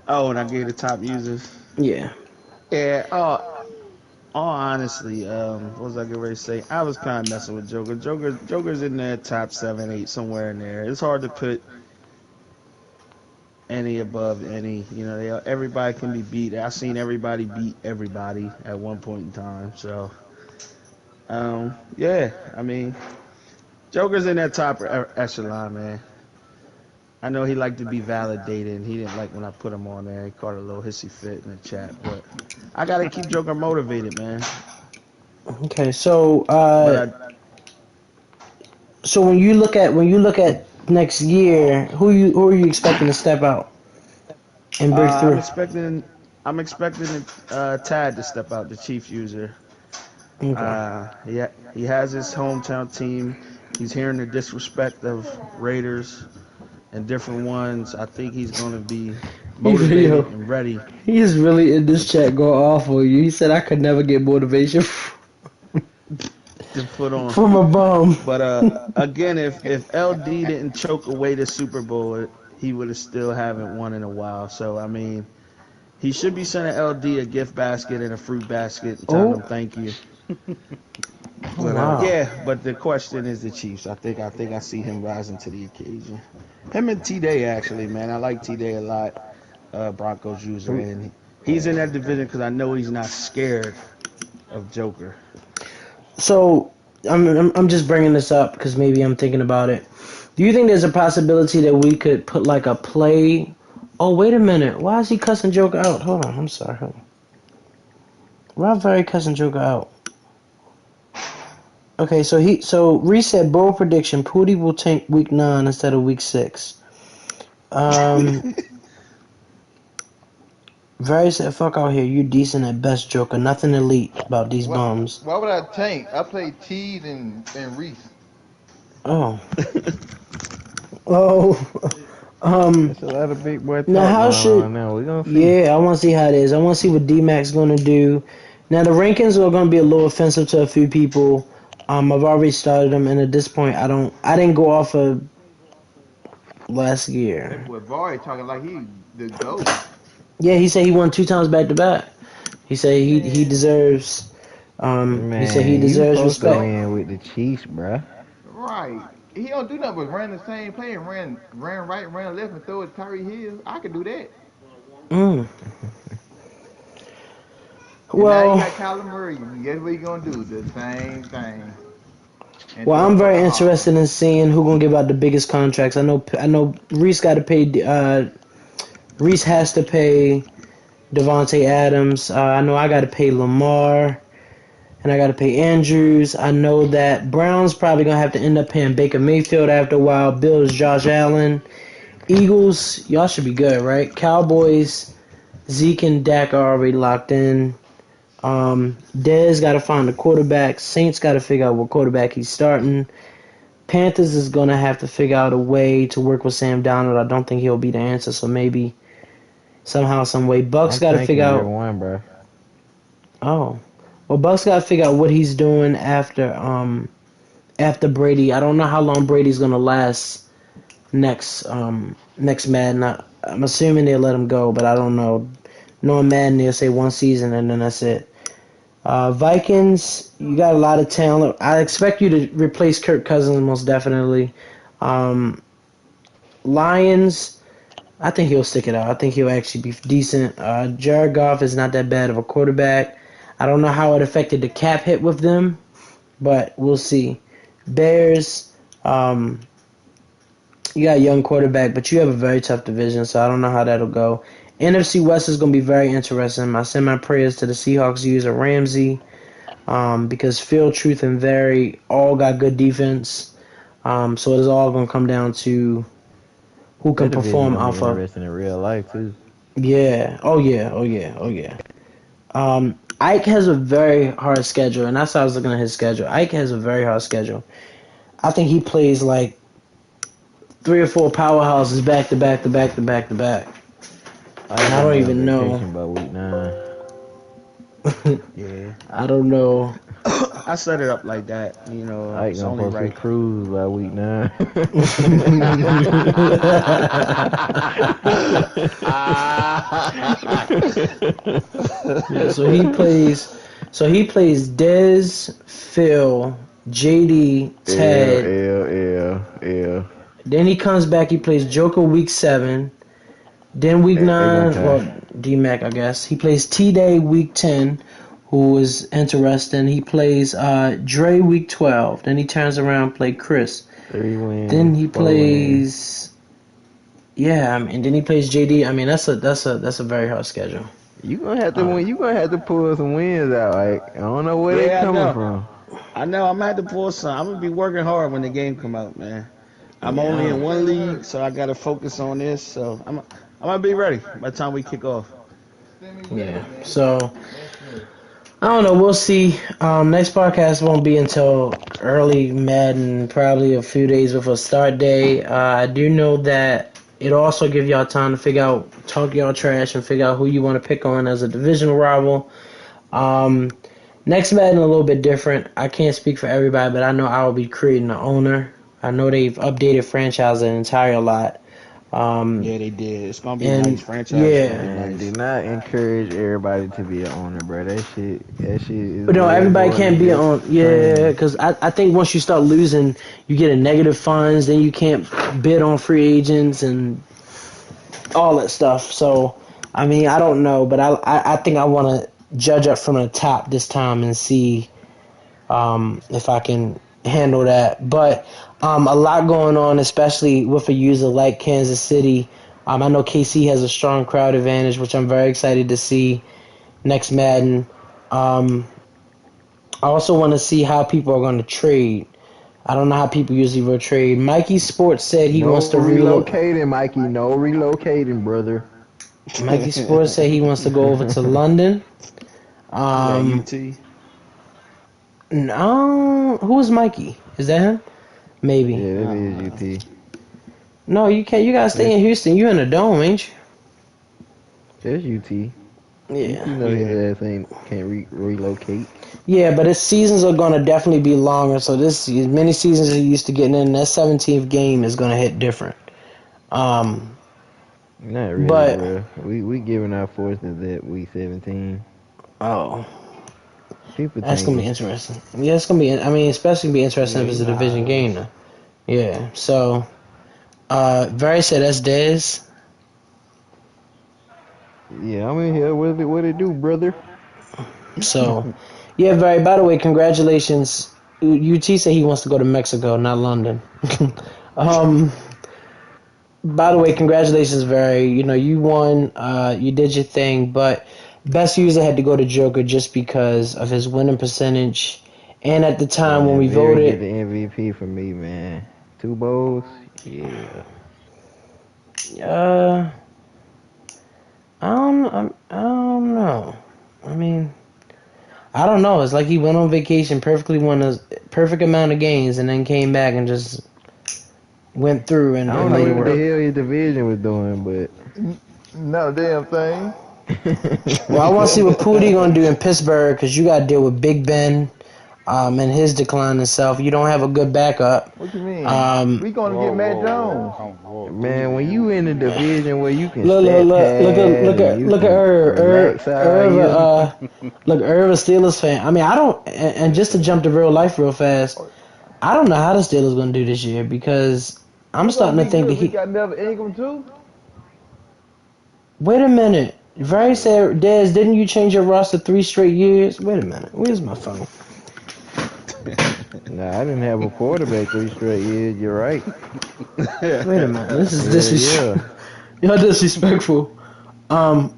Oh, and I gave the top users. Yeah. Yeah. Oh, all honestly, what was I getting ready to say? I was kind of messing with Joker. Joker's in there top 7, 8, somewhere in there. It's hard to put any above any. You know, everybody can be beat. I've seen everybody beat everybody at one point in time. So, yeah. I mean, Joker's in that top echelon, man. I know he liked to be validated, and he didn't like when I put him on there. He caught a little hissy fit in the chat, but I gotta keep Joker motivated, man. Okay. So But I, so when you look at next year, who are you expecting to step out and break I'm through? expecting, Tad to step out, the Chiefs user. Okay. He has his hometown team. He's hearing the disrespect of Raiders and different ones. I think he's gonna be motivated Yo, and ready he is really in to this chat going off on you. He said I could never get motivation to put on. from a bum. But again, if LD didn't choke away the Super Bowl, he would have still haven't won in a while. So I mean, he should be sending LD a gift basket and a fruit basket and telling Oh, him thank you. oh But wow. yeah, but the question is the Chiefs. I think I see him rising to the occasion. Him and T Day actually, man. I like T Day a lot. Broncos user, Who- and he's in that division because I know he's not scared of Joker. So I'm just bringing this up because maybe I'm thinking about it. Do you think there's a possibility that we could put like a play? Oh, wait a minute. Why is he cussing Joker out? Hold on. I'm sorry. Hold on. Rob Very cussing Joker out. Okay, so reset bold prediction. Pooty will tank week 9 instead of week 6. Um, Very said, "Fuck out here. You decent at best, Joker. Nothing elite about these What? bums." Why would I tank? I played Tees and Reese. Oh, oh. That's a lot of big boy Now talk how going should? on now. We gonna see. Yeah, I want to see how it is. I want to see what D Mac's gonna do. Now the rankings are going to be a little offensive to a few people. I've already started them, and at this point, I didn't go off of last That year. boy Vardy talking like he the GOAT. Yeah, he said he won 2 times back to back. He said he Man, deserves. He said he Man, you deserves supposed to respect. win with the Chiefs, bruh. right. He don't do nothing but run the same play and ran right, ran left, and throw it to Tyree Hill. I could do that. Mm. And now you Well, got Kyler Murray. Guess what he gonna do? The same thing. And well, throw it I'm for very the interested hog. in seeing who gonna give out the biggest contracts. I know Reese got to pay. Reese has to pay Devontae Adams. I know I got to pay Lamar, and I got to pay Andrews. I know that Brown's probably gonna have to end up paying Baker Mayfield after a while. Bills, Josh Allen. Eagles, y'all should be good, right? Cowboys, Zeke and Dak are already locked in. Dez got to find a quarterback. Saints got to figure out what quarterback he's starting. Panthers is going to have to figure out a way to work with Sam Donald. I don't think he'll be the answer, so maybe somehow, some way. Bucks I'm got to thinking figure year out. one, bruh. Oh, well, Bucks got to figure out what he's doing after Brady. I don't know how long Brady's going to last next Madden. I'm assuming they'll let him go, but I don't know. Knowing Madden, they'll say 1 season and then that's it. Vikings, you got a lot of talent. I expect you to replace Kirk Cousins most definitely. Um, Lions, I think he'll stick it out. I think he'll actually be decent. Jared Goff is not that bad of a quarterback. I don't know how it affected the cap hit with them, but we'll see. Bears, you got a young quarterback, but you have a very tough division, so I don't know how that'll go. NFC West is going to be very interesting. I send my prayers to the Seahawks user Ramsey because Phil, Truth, and Very all got good defense. So it is all going to come down to who can That division perform gonna be alpha. interesting in real life too. Yeah. Oh, yeah. Oh, yeah. Oh, yeah. Ike has a very hard schedule, and that's how I was looking at his schedule. Ike has a very hard schedule. I think he plays like 3 or 4 powerhouses back to back to back to back to back. I And I gonna don't be on even know. vacation by week 9. Yeah. I don't know. I set it up like that. You know, I it's gonna only post his right. cruise by week 9. Yeah, so he plays. So he plays Dez, Phil, JD, L Ted. L L L. Then he comes back. He plays Joker week 7. Then week They gonna 9. tie. Well, D Mac, I guess he plays T Day week 10, who is interesting. He plays Dre week 12. Then he turns around and play Chris. 3 Then wins, he 4 wins. plays. Yeah, I mean, then he plays JD. I mean, that's a very hard schedule. You gonna have to Uh, win. You gonna have to pull some wins out. Like I don't know where they Yeah, I coming know. from. I know. I'm gonna have to pull some. I'm gonna be working hard when the game come out, man. I'm only yeah, in one league, so I gotta focus on this. So I'm gonna be ready by the time we kick off. yeah. So I don't know. We'll see. Next podcast won't be until early Madden, probably a few days before start day. I do know that it also give y'all time to figure out, talk y'all trash, and figure out who you want to pick on as a divisional rival. Um, Next Madden a little bit different. I can't speak for everybody, but I know I will be creating an owner. I know they've updated franchise an entire lot. Um, Yeah, they did. It's gonna be nice. and Franchise is gonna be yeah, Man, nice. do not encourage everybody to be an owner, bro. That shit is but no, way everybody more can't than be just on. Yeah, fame. because I think once you start losing, you get a negative funds. Then you can't bid on free agents and all that stuff. So, I mean, I don't know, but I think I want to judge up from the top this time and see if I can handle that. But a lot going on, especially with a user like Kansas City. I know KC has a strong crowd advantage, which I'm very excited to see next Madden. Um, I also want to see how people are going to trade. I don't know how people usually will trade. Mikey Sports said he No wants to relocate. relocating, Mikey. No relocating, brother. Mikey Sports said he wants to go over to London. Yeah, Um, UT. no, who is Mikey? Is that him? Maybe. Yeah, that is Uh, UT. No, you can't. You gotta stay That's in Houston. You in a dome, ain't you? that's UT. Yeah. know his ass can't relocate. Yeah, but his seasons are going to definitely be longer. So this as many seasons he used to getting in, that 17th game is going to hit different. Um, Not really, but bro. We giving our forces at week 17. oh, People that's going to tanking. be interesting. Yeah, it's going to be. I mean, especially be interesting Yeah, if he it's a division live. game. Though. Yeah. So, Very said that's Dez. Yeah, I'm in here. What it do, brother? So, yeah, Very. By the way, congratulations. UT said he wants to go to Mexico, not London. um. By the way, congratulations, Very. You know, you won. You did your thing, but best user had to go to Joker just because of his winning percentage. And at the time when Man, we Very get voted, the MVP for me, man. 2 bowls? Yeah. uh, I don't know. I mean, I don't know. It's like he went on vacation, perfectly won a perfect amount of games, and then came back and just went through I and don't know made it what the work. hell his division was doing, but Not a damn thing. Well, I want to see what Pootie gonna do in Pittsburgh because you got to deal with Big Ben, and his decline in self. You don't have a good backup. What you mean? Um, We gonna Whoa, get Matt whoa, whoa. Jones. Come, whoa. man, when Easy, you in a easy. division where you can look, look, stat look, look at, pad look and at, you look at can her, relax all Irv, year, look, Irv, a Steelers fan. I mean, I don't, and just to jump to real life real fast, I don't know how the Steelers gonna do this year because I'm We gonna starting to be think that good. We he. got Melvin Ingram too. Wait a minute, Very said, Dez, didn't you change your roster 3 straight years? Wait a minute, where's my phone? nah, I didn't have a quarterback 3 straight years. You're right. Wait a minute, this is Yeah, disrespectful. yeah. Y'all disrespectful.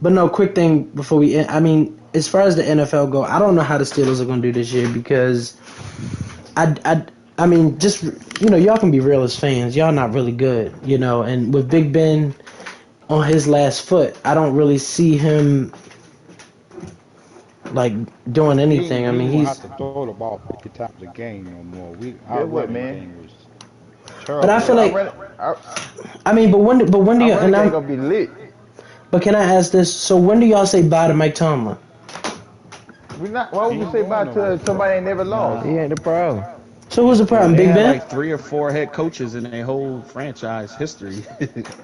But no, quick thing before we end. I mean, as far as the NFL go, I don't know how the Steelers are going to do this year because I, I, I mean, just y'all can be real as fans. Y'all not really good, And with Big Ben on his last foot, I don't really see him like doing anything. I He mean, won't have he's. to throw the ball 50 times a game no more. Our Guess what, running man? game was But I terrible feel Our last like, running, year. I mean, but when do our you running and game I'm. gonna be lit. But can I ask this? So when do y'all say bye to Mike Tomlin? We not. Why He would we ain't say bye going to nowhere. somebody ain't never lost? He Nah. ain't the problem. So who's the problem? They Big had Ben. like 3 or 4 head coaches in their whole franchise history.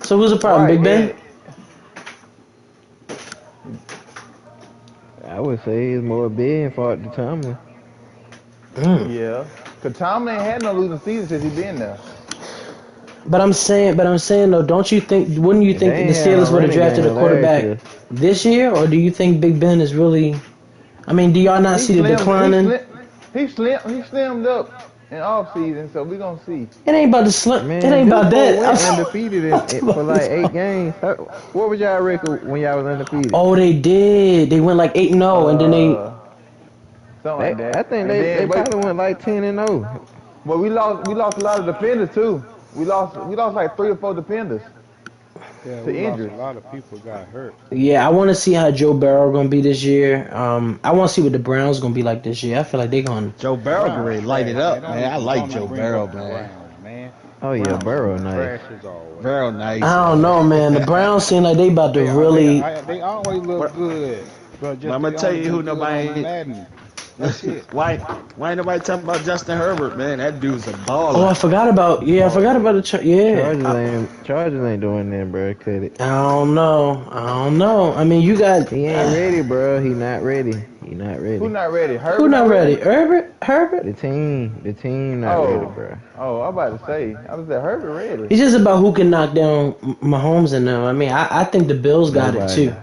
So who's the problem? Right, Big Ben. I would say it's more Ben fault to Tomlin. Mm. yeah. Cause Tom ain't had no losing season since he been there. But I'm saying though, don't you think? Wouldn't you And they think the ain't had no Steelers would have running drafted a game last quarterback year. this year, or do you think Big Ben is really? I mean, do y'all not He see the slimmed. He declining? slim. He slimmed up in off season, so we gonna see. It ain't about the slim. It Man, ain't them about folk that. went undefeated for like 8 games. What was y'all record when y'all was undefeated? Oh, they did. They went like 8-0, and then they. Uh, something like I that. think And they then wait, probably went like 10-0. but we lost a lot of defenders too. We lost like 3 or 4 defenders Yeah, to we lost a injuries. lot of people got hurt. Yeah, I want to see how Joe Burrow gonna be this year. I want to see what the Browns gonna be like this year. I feel like they gonna. Joe Barrow can Browns really light it trash, man. up, man. I like Don't even Joe bring up Barrow, the man. Browns, man. Oh yeah, Browns gonna Burrow be nice. trash as always. Barrow nice, I don't man. know, man. The Browns seem like they about to really. They always look But, good, but but just I'm they gonna tell only you who look good on nobody. Madden. That's it. why ain't nobody talking about Justin Herbert, man? That dude's a Oh, baller. I forgot about. Yeah, I Oh forgot about yeah. the. Yeah, Chargers ain't doing that, bro. Cut it. I don't know. I don't know. I mean, you got. He ain't ready, bro. He not ready. He not Who ready. not ready? Who Herbert not not ready? ready? Herbert? Herbert? The team not ready, Oh, bro. I'm about to say. I was at Herbert ready. It's just about who can knock down Mahomes and them. I mean, I think the Bills got it Nobody. too.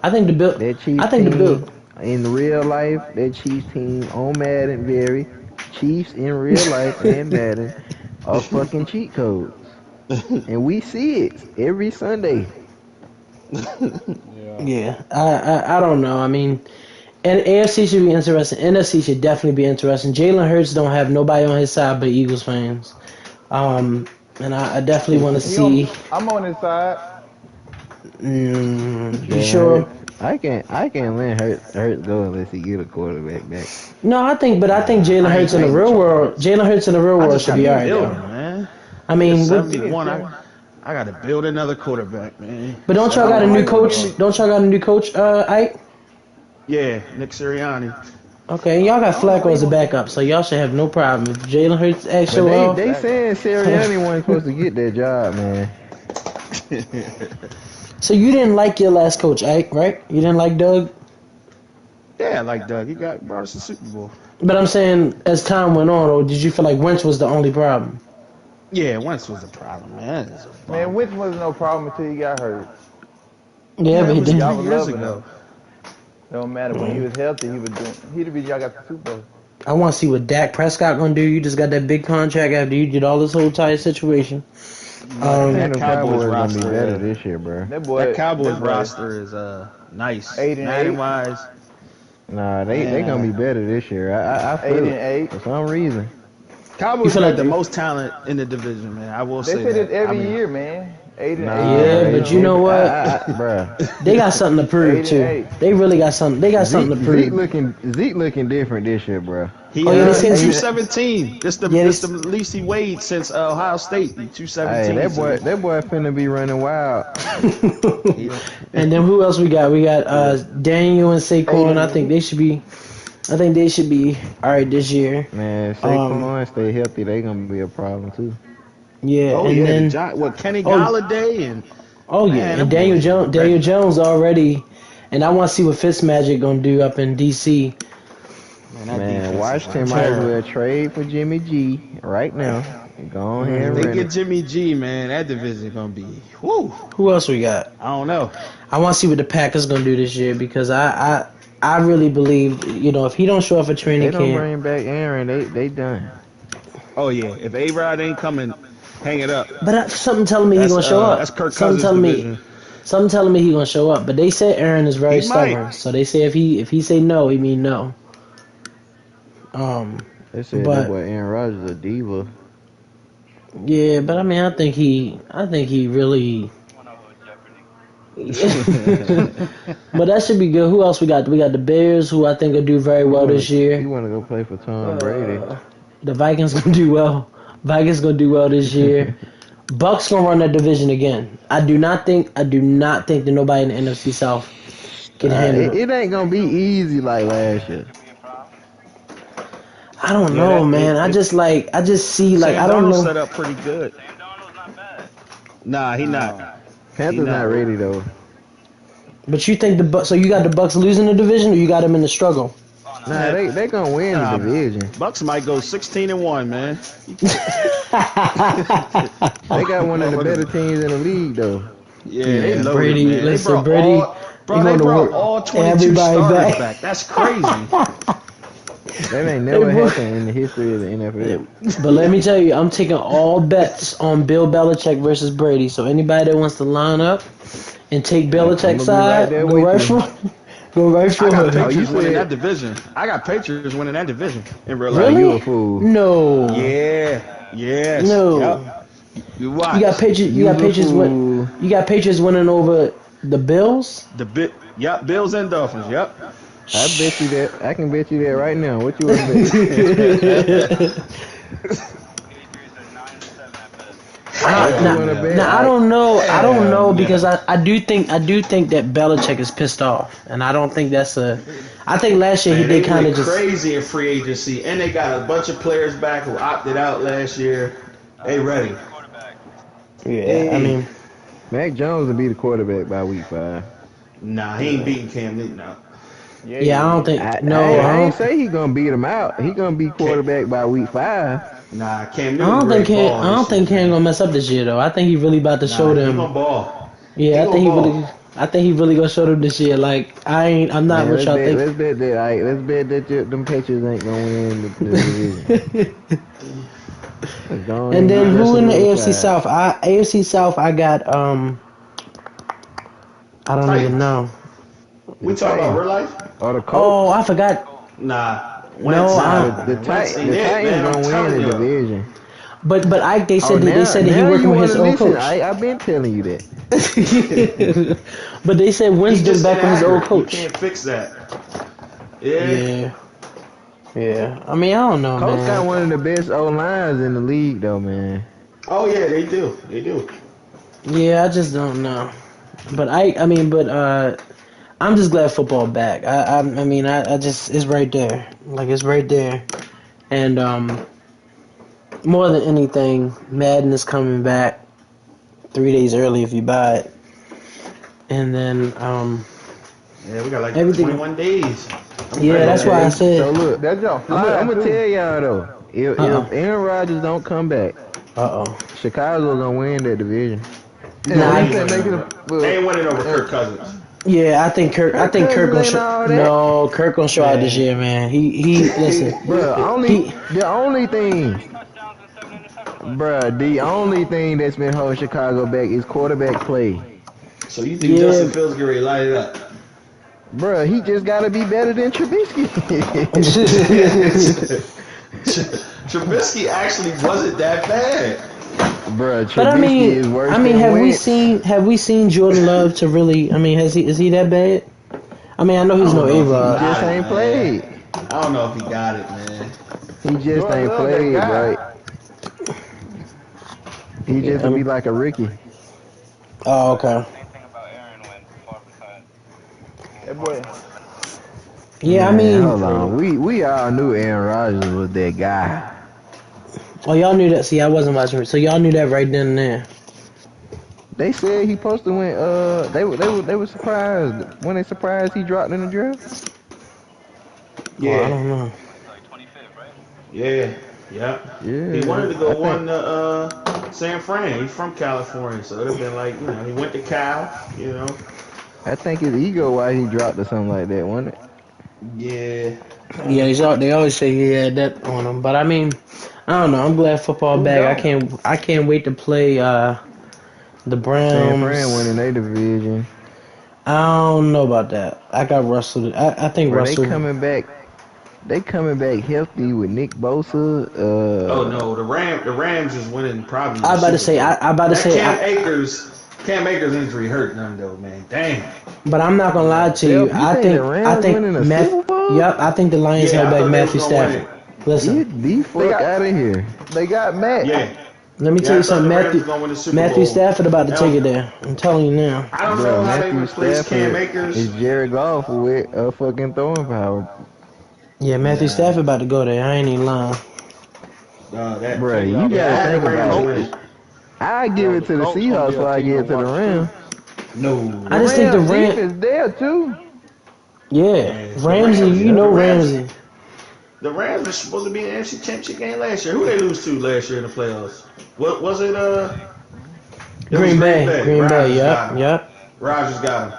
I think the Bill. That I Chiefs think the Bill. team in real life, that Chiefs team on Madden, very Chiefs in real life and Madden are fucking cheat codes, and we see it every Sunday. Yeah. Yeah, I don't know. I mean, and AFC should be interesting. NFC should definitely be interesting. Jalen Hurts don't have nobody on his side but Eagles fans. And I definitely want to He on. see. I'm on his side. You Jalen sure? Hurts, I can't let Hurts go unless he get a quarterback back. No, I think Nah, Jalen Hurts in I the ain't real trusting world. Hurts. Jalen Hurts in the real I world just should gotta be alright build though. him, man. I He is mean, He didn't 71. tell. I gotta build another quarterback, man. but don't I y'all don't got know a how new you gonna coach? give me. Don't y'all got a new coach, Ike? Yeah, Nick Sirianni. Okay, and y'all got Flacco as a backup, so y'all should have no problem. If Jalen Hurts acts But show off, they saying Sirianni wasn't supposed to get that job, man. so you didn't like your last coach, Ike, right? You didn't like Doug? Yeah, like Doug. He brought us the Super Bowl. But I'm saying, as time went on, or did you feel like Wentz was the only problem? Yeah, Wentz was the problem, man. That is a Man, bum. Wentz wasn't no problem until he got hurt. Yeah, but That he was didn't. Y'all 3 was years loving ago. him. Don't matter. When he was healthy, he was doing. He'd have been y'all got the Super Bowl. I want to see what Dak Prescott gonna do. You just got that big contract after you did all this whole entire situation. I Um, think That the Cowboys Cowboys gonna be roster, better this year, bro. that Cowboys that boy, roster is nice. 8-8. Madden wise, Nah, they gonna be better this year. I feel 8-8. it for some reason. Cowboys You feel got like the they- most talent in the division, man. I will They say say that. that every I mean, year, man. 8-8. Nah, Yeah, but you know what? bruh. They got something to prove 8-8. too. They really got something. They got something to prove. Zeke looking different this year, bruh. he Oh, yeah, they he's said- 217. This the Yeah, this they- the least he weighed since Ohio State. Hey, 217. that boy finna be running wild. And then who else we got? We got Daniel and Saquon. I think they should be. I think they should be all right this year. Man, Saquon stay healthy, they gonna be a problem too. Yeah, Oh and yeah, then Kenny Oh. Galladay and man, and them Daniel boys Jones. ready. Daniel Jones already. And I want to see what Fitzmagic gonna do up in DC. that Man, defense is Washington might as terrible. well trade for Jimmy G right now. Go ahead and They run get it. Jimmy G, man. That division gonna be. Whoo. Who else we got? I don't know. I want to see what the Packers gonna do this year because I really believe if he don't show up for They training don't camp. bring back Aaron, they done. Oh yeah, if A-Rod ain't coming, hang it up. But something telling me he's That's gonna show up. that's Kirk Something Cousins' telling division. me. Something telling me he's gonna show up. But they said Aaron is very He might. stubborn. So they say if he say no, he mean no. They said But- that boy Aaron Rodgers a diva. Yeah, but I mean I think he really. But that should be good. Who else we got? We got the Bears, who I think will do very well this You year. wanna go play for Tom Brady? The Vikings gonna do well. Vikings gonna do well this year. Bucks gonna run that division again. I do not think that nobody in the NFC South can handle it. It ain't gonna be easy like last year. I don't know, man. I just see like Sam I don't Darnold know. set up pretty good. Nah, he not. Panthers not not ready though. But you think the Bucks? So you got the Bucks losing the division, or you got them in the struggle? Nah, they gonna win the division. Bucks might go 16-1, man. They got one of the better teams in the league though. Yeah, they loaded, Brady. man. Listen, Brady. They brought all 22 everybody starters back. That's crazy. That ain't never happened in the history of the NFL. But let me tell you, I'm taking all bets on Bill Belichick versus Brady. So anybody that wants to line up and take Belichick's I'm gonna side, be right there go with right you. for it. Go right for I got it. Patriots you winning said- that division. I got Patriots winning that division in real life. Like, Really? you a fool. No. Yeah. Yes. No. Yep. You watch. You got Patriots. You got You's a Patriots. fool. You got Patriots winning over the Bills. Yep. Bills and Dolphins. Yep. I bet you that. I can bet you that right now. What you want to bet? Now I don't know. I don't know because I do think that Belichick is pissed off, and I don't think that's a. I think last year Man, they they kind of went just. crazy in free agency, and they got a bunch of players back who opted out last year. They ready. Yeah, I mean, Mac Jones will be the quarterback by week 5. Nah, he ain't beating Cam Newton out. yeah, I don't think. I I ain't say he gonna beat him out. He gonna be quarterback by week 5. Nah, Cam Newton. don't think really Cam. ball I don't this think year, Cam gonna mess up this year though. I think he really about to show He them. gonna ball. Yeah, he I think he gonna really. I think he really gonna show them this year. Like I'm not what y'all think. Let's bet that. Let's bet that them Patriots ain't gonna win the division. And then who in the AFC South? AFC South. I got I don't even know. We talk about real life? Or the Colts. Oh, I forgot. Nah. The Titans gonna win the division. But they said now, they said that he now working you with his wanna old listen. coach. I've been telling you that. But they said Winston back with his old coach. You can't fix that. Yeah. Yeah. I mean, I don't know, Colts got man. one of the best O lines in the league, though, man. Oh yeah, they do. They do. Yeah, I just don't know. But I I'm just glad football back. I mean, I just it's right there. Like it's right there, and more than anything, Madden is coming back 3 days early if you buy it, and then Yeah, we got like everything. 21 days. Yeah, that's why I said. So look, That jump I'm fly gonna too. tell y'all though, if Aaron Rodgers don't come back, Chicago gonna win that division. Yeah, Nah, what They you ain't saying? winning Making over. a They ain't winning over Kirk Cousins. Yeah, I think Kirk. I think Kirk Cousins gonna ain't all that. no. Kirk gonna show out this Man. year, man. He listen. Bruh, He the only thing, the only thing that's been holding Chicago back is quarterback play. So you think yeah. Justin Fields get ready to light it up? Bruh, he just gotta be better than Trubisky. Trubisky actually wasn't that bad. Bruh, But Trubisky is worse I mean, than Wentz. have we seen Jordan Love to really? I mean, is he that bad? I mean, I know I he's don't no know if he A-Rod. He just got it, ain't man. played. I don't know if he got it, man. He just Jordan ain't Love that played, guy. right? He Yeah, just would be like a Ricky. oh, okay. That boy. Yeah, I Man, mean, hold on. We all knew Aaron Rodgers was that guy. oh, y'all knew that. See, I wasn't watching, so y'all knew that right then and there. They said he supposed to win. They were surprised when they surprised he dropped in the draft. Oh, I Yeah, don't know. yeah, yeah. He wanted to Yeah, go I think. one to San Fran. He's from California, so it'd have been like, he went to Cal, I think his ego why he dropped or something like that, wasn't it? Yeah. Yeah, they always say he had that on him, but I mean, I don't know. I'm glad football Who back. don't? I can't wait to play the San Fran winning Browns. their division. I don't know about that. I got Russell. I think Bro, they Russell. coming back. They coming back healthy with Nick Bosa. Oh no, the Rams is winning probably I the about to Super say. Bowl. I about to That say. Cam Akers injury hurt them though, man. Damn. But I'm not gonna lie to you. Self, you think the I Rams think winning a Super Bowl? Yep. I think the Lions held Yeah, I back thought they was Matthew gonna win Stafford. it. Listen, Get the They fuck got out of here. they got Matt. Yeah. let me tell Yeah, I you thought something. the Rams was gonna win the Super Matthew Bowl. Stafford about to take it Now, there. I'm telling you now. I don't Bro, know how they Matthew replace Cam Stafford Akers. is Jared Goff with a fucking throwing power. Yeah, Matthew Nah. Stafford about to go there. I ain't even lying. Bro, you Yeah, I gotta had the think Rams about winning. it. I give Yo, it the to the Colts gonna Seahawks be a before I team give to it to the watch too. Rams. No. The I just think the Rams Ram. defense there too. Yeah, Yeah. Ramsey. You The know Rams Ramsey. the Rams were supposed to be in the NFC Championship game last year. Who they lose to last year in the playoffs? What was it? It was Green Green Bay. Bay. Green Bay. Rodgers Yep. got him. Yep. Rodgers got him.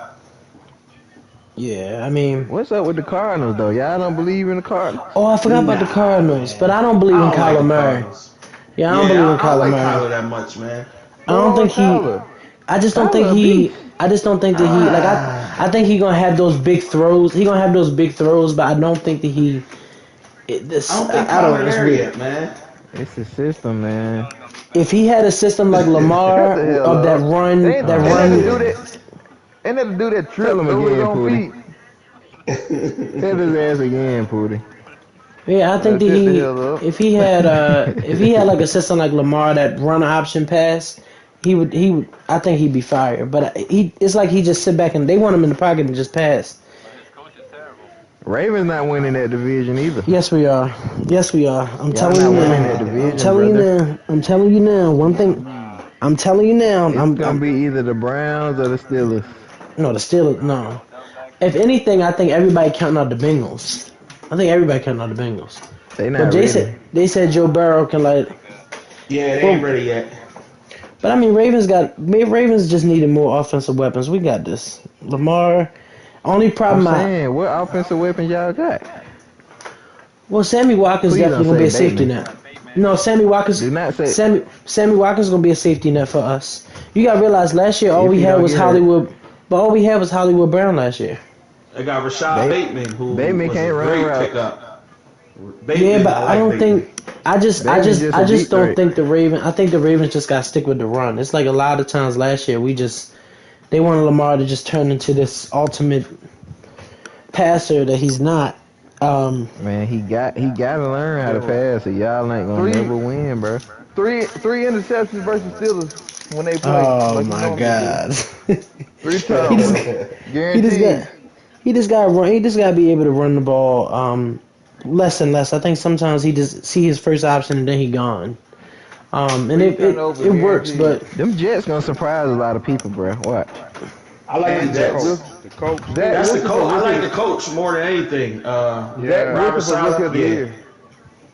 Yeah. I mean. What's up with the Cardinals though? Y'all don't believe in the Cardinals? Oh, I forgot about the Nah, Cardinals, but man. I don't believe I in don't like Kyler the Murray. Cardinals. Yeah, I don't believe Yeah, in I don't Kyler like Murray. Kyler that much, man. I What's don't wrong think with he. Kyler? I just don't think Kyler a he. beast. I just don't think that he. Like I Ah, think he gonna have those big throws. He gonna have those big throws, but I don't think that he. I don't think I don't Kyler know. It's there weird. yet, man. It's the system, man. If he had a system like Shut Lamar the hell of that up. They run, ain't, that ain't nothing to run. do that. Ain't nothing to do that Tell trip him over his again, own Pooty. feet. Tell his ass again, Pooty. Yeah, I think that Shut the hell up. if he had like a system like Lamar that run option pass, he would I think he'd be fired. But it's like he just sit back and they want him in the pocket and just pass. Ravens not winning that division either. Yes, we are. Yes, we are. I'm Y'all telling you not winning that now. I'm division, telling you brother. now. I'm telling you now. One thing. I'm telling you now. It's gonna be either the Browns or the Steelers. No, the Steelers. No. If anything, I think everybody counting out the Bengals. I think everybody counting out the Bengals. They But not ready. they said Joe Burrow can like. Yeah, they Well, ain't ready yet. but I mean, Ravens just needed more offensive weapons. We got this. Lamar. Only I'm problem saying, what offensive weapons y'all got? well, Sammy Watkins Please definitely don't gonna be say a safety Bateman. net. No, Sammy Watkins. Do not say Sammy Watkins gonna be a safety net for us. You gotta realize last year all if we he had don't was get hurt. Hollywood, but all we had was Hollywood Brown last year. They got Rashad Ba- Bateman, who Bateman was a can't run great routes. pickup. Yeah, Bateman, but I I like don't Bateman. think. Bateman just a I just deep don't threat. think the Ravens. I think the Ravens just got to stick with the run. It's like a lot of times last year they wanted Lamar to just turn into this ultimate passer that he's not. Man, he got to learn how to Yo, pass, or y'all ain't gonna three, never win, bro. three interceptions versus Steelers when they play, Oh like he my normally do. God. Three he just turnovers, he just got guaranteed. He just got run. He just got to be able to run the ball less and less. I think sometimes he just see his first option and then he gone. And it works, but Them Jets gonna surprise a lot of people, bro. Watch. I like the Jets. The coach. That's the coach. I like the coach more than anything. Robert Saleh, yeah.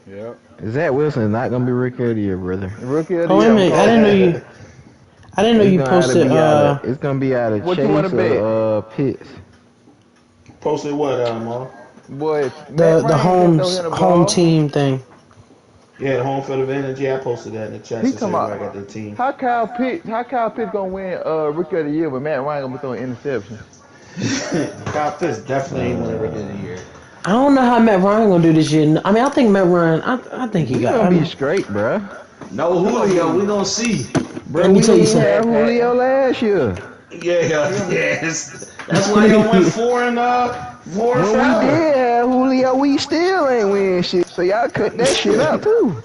Yep. Zach Wilson is not gonna be rookie of the year, brother. Rookie of the wait a year. minute. I didn't know you. I didn't know you posted. It's gonna be out of What Chase you wanna bet? or Pitts. Posted what, Mark? Boy, the Matt home Ryan just don't hit the home ball. team thing. Yeah, the home field advantage. Yeah, I posted that in the chat. He Since come everybody out. got their team. How Kyle Pitts gonna win Rookie of the Year when Matt Ryan gonna be throwing interceptions? Kyle Pitts definitely ain't winning rookie of the year. I don't know how Matt Ryan gonna do this year. I mean, I think Matt Ryan. I think he He's got. gonna be straight, bro. No Julio, we gonna see. Bro, Let me we tell you didn't have something. Julio last year. Yes. That's why y'all went 4 and 4 When we foul. did have Julio, we still ain't win shit. So y'all cut that shit up too.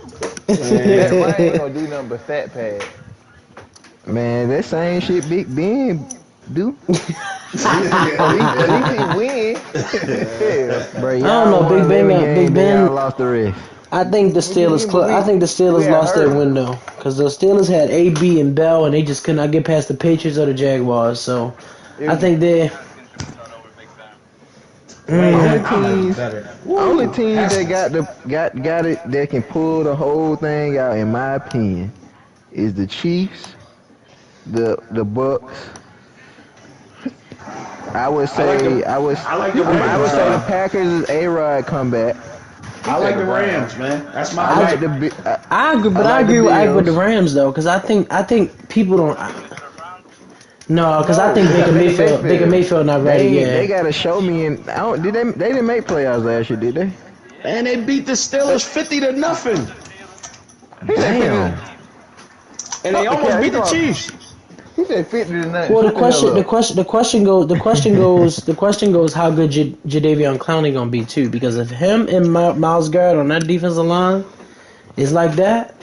Matt Ryan ain't gonna do nothing but stat pad. Man, that same shit Big Ben do. At least he win. Bro, I don't know, Big Ben. Big Ben. Y'all lost the rest. I think the Steelers. I think the Steelers lost their window because the Steelers had AB and Bell, and they just could not get past the Patriots or the Jaguars. So I think they. Only team that got it that can pull the whole thing out, in my opinion, is the Chiefs, the Bucks. I would say the Packers is A-Rod comeback. I like the Rams, man. That's my. I agree, but I agree with the Rams though, because I think people don't. No, because I think Baker Mayfield not ready yet. They gotta show me. And they didn't make playoffs last year, did they? And they beat the Steelers 50-0. Damn. And they almost beat the Chiefs. He said 50-0. Well, the question goes, how good Jadeveon Clowney gonna be too? Because if him and Myles Garrett on that defensive line is like that,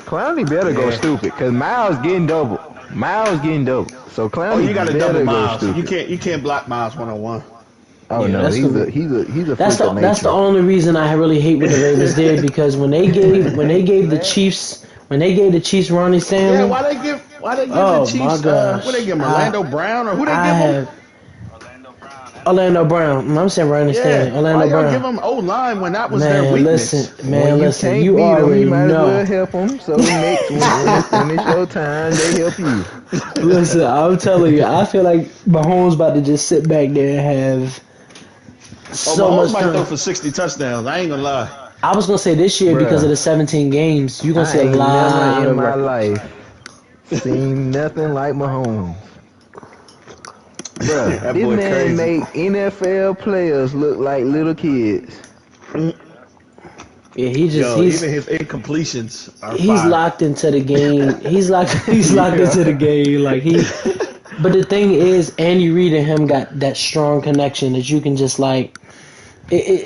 Clowney better go stupid, because Miles getting double. So Clowney you got to better double go Miles. stupid. You can't block Miles 1-on-1. Oh Yeah, no, he's a that's freak of nature. that's the only reason I really hate what the Ravens did, because when they gave the Chiefs Ronnie Stanley. Yeah, why they give Oh, the Chiefs? my gosh. What they give him? Orlando Brown or who they give him? Orlando Brown. I'm saying Ronnie Stanley. Orlando why y'all Brown. give him O-line when that was Man, their weakness? When you listen. can't You beat 'em, already you might as well know. help them. So next when it's your time, they help you. Listen, I'm telling you, I feel like Mahomes about to just sit back there and have so Mahomes much might time. throw for 60 touchdowns. I ain't gonna lie. I was gonna say this year, because of the 17 games, you're gonna see a lot never in of my records. life seen nothing like Mahomes. Bruh, That this boy man crazy. make NFL players look like little kids. Yeah, he's Even his incompletions are fire. locked into the game. He's locked into the game. Like he. But the thing is, Andy Reid and him got that strong connection that you can just like.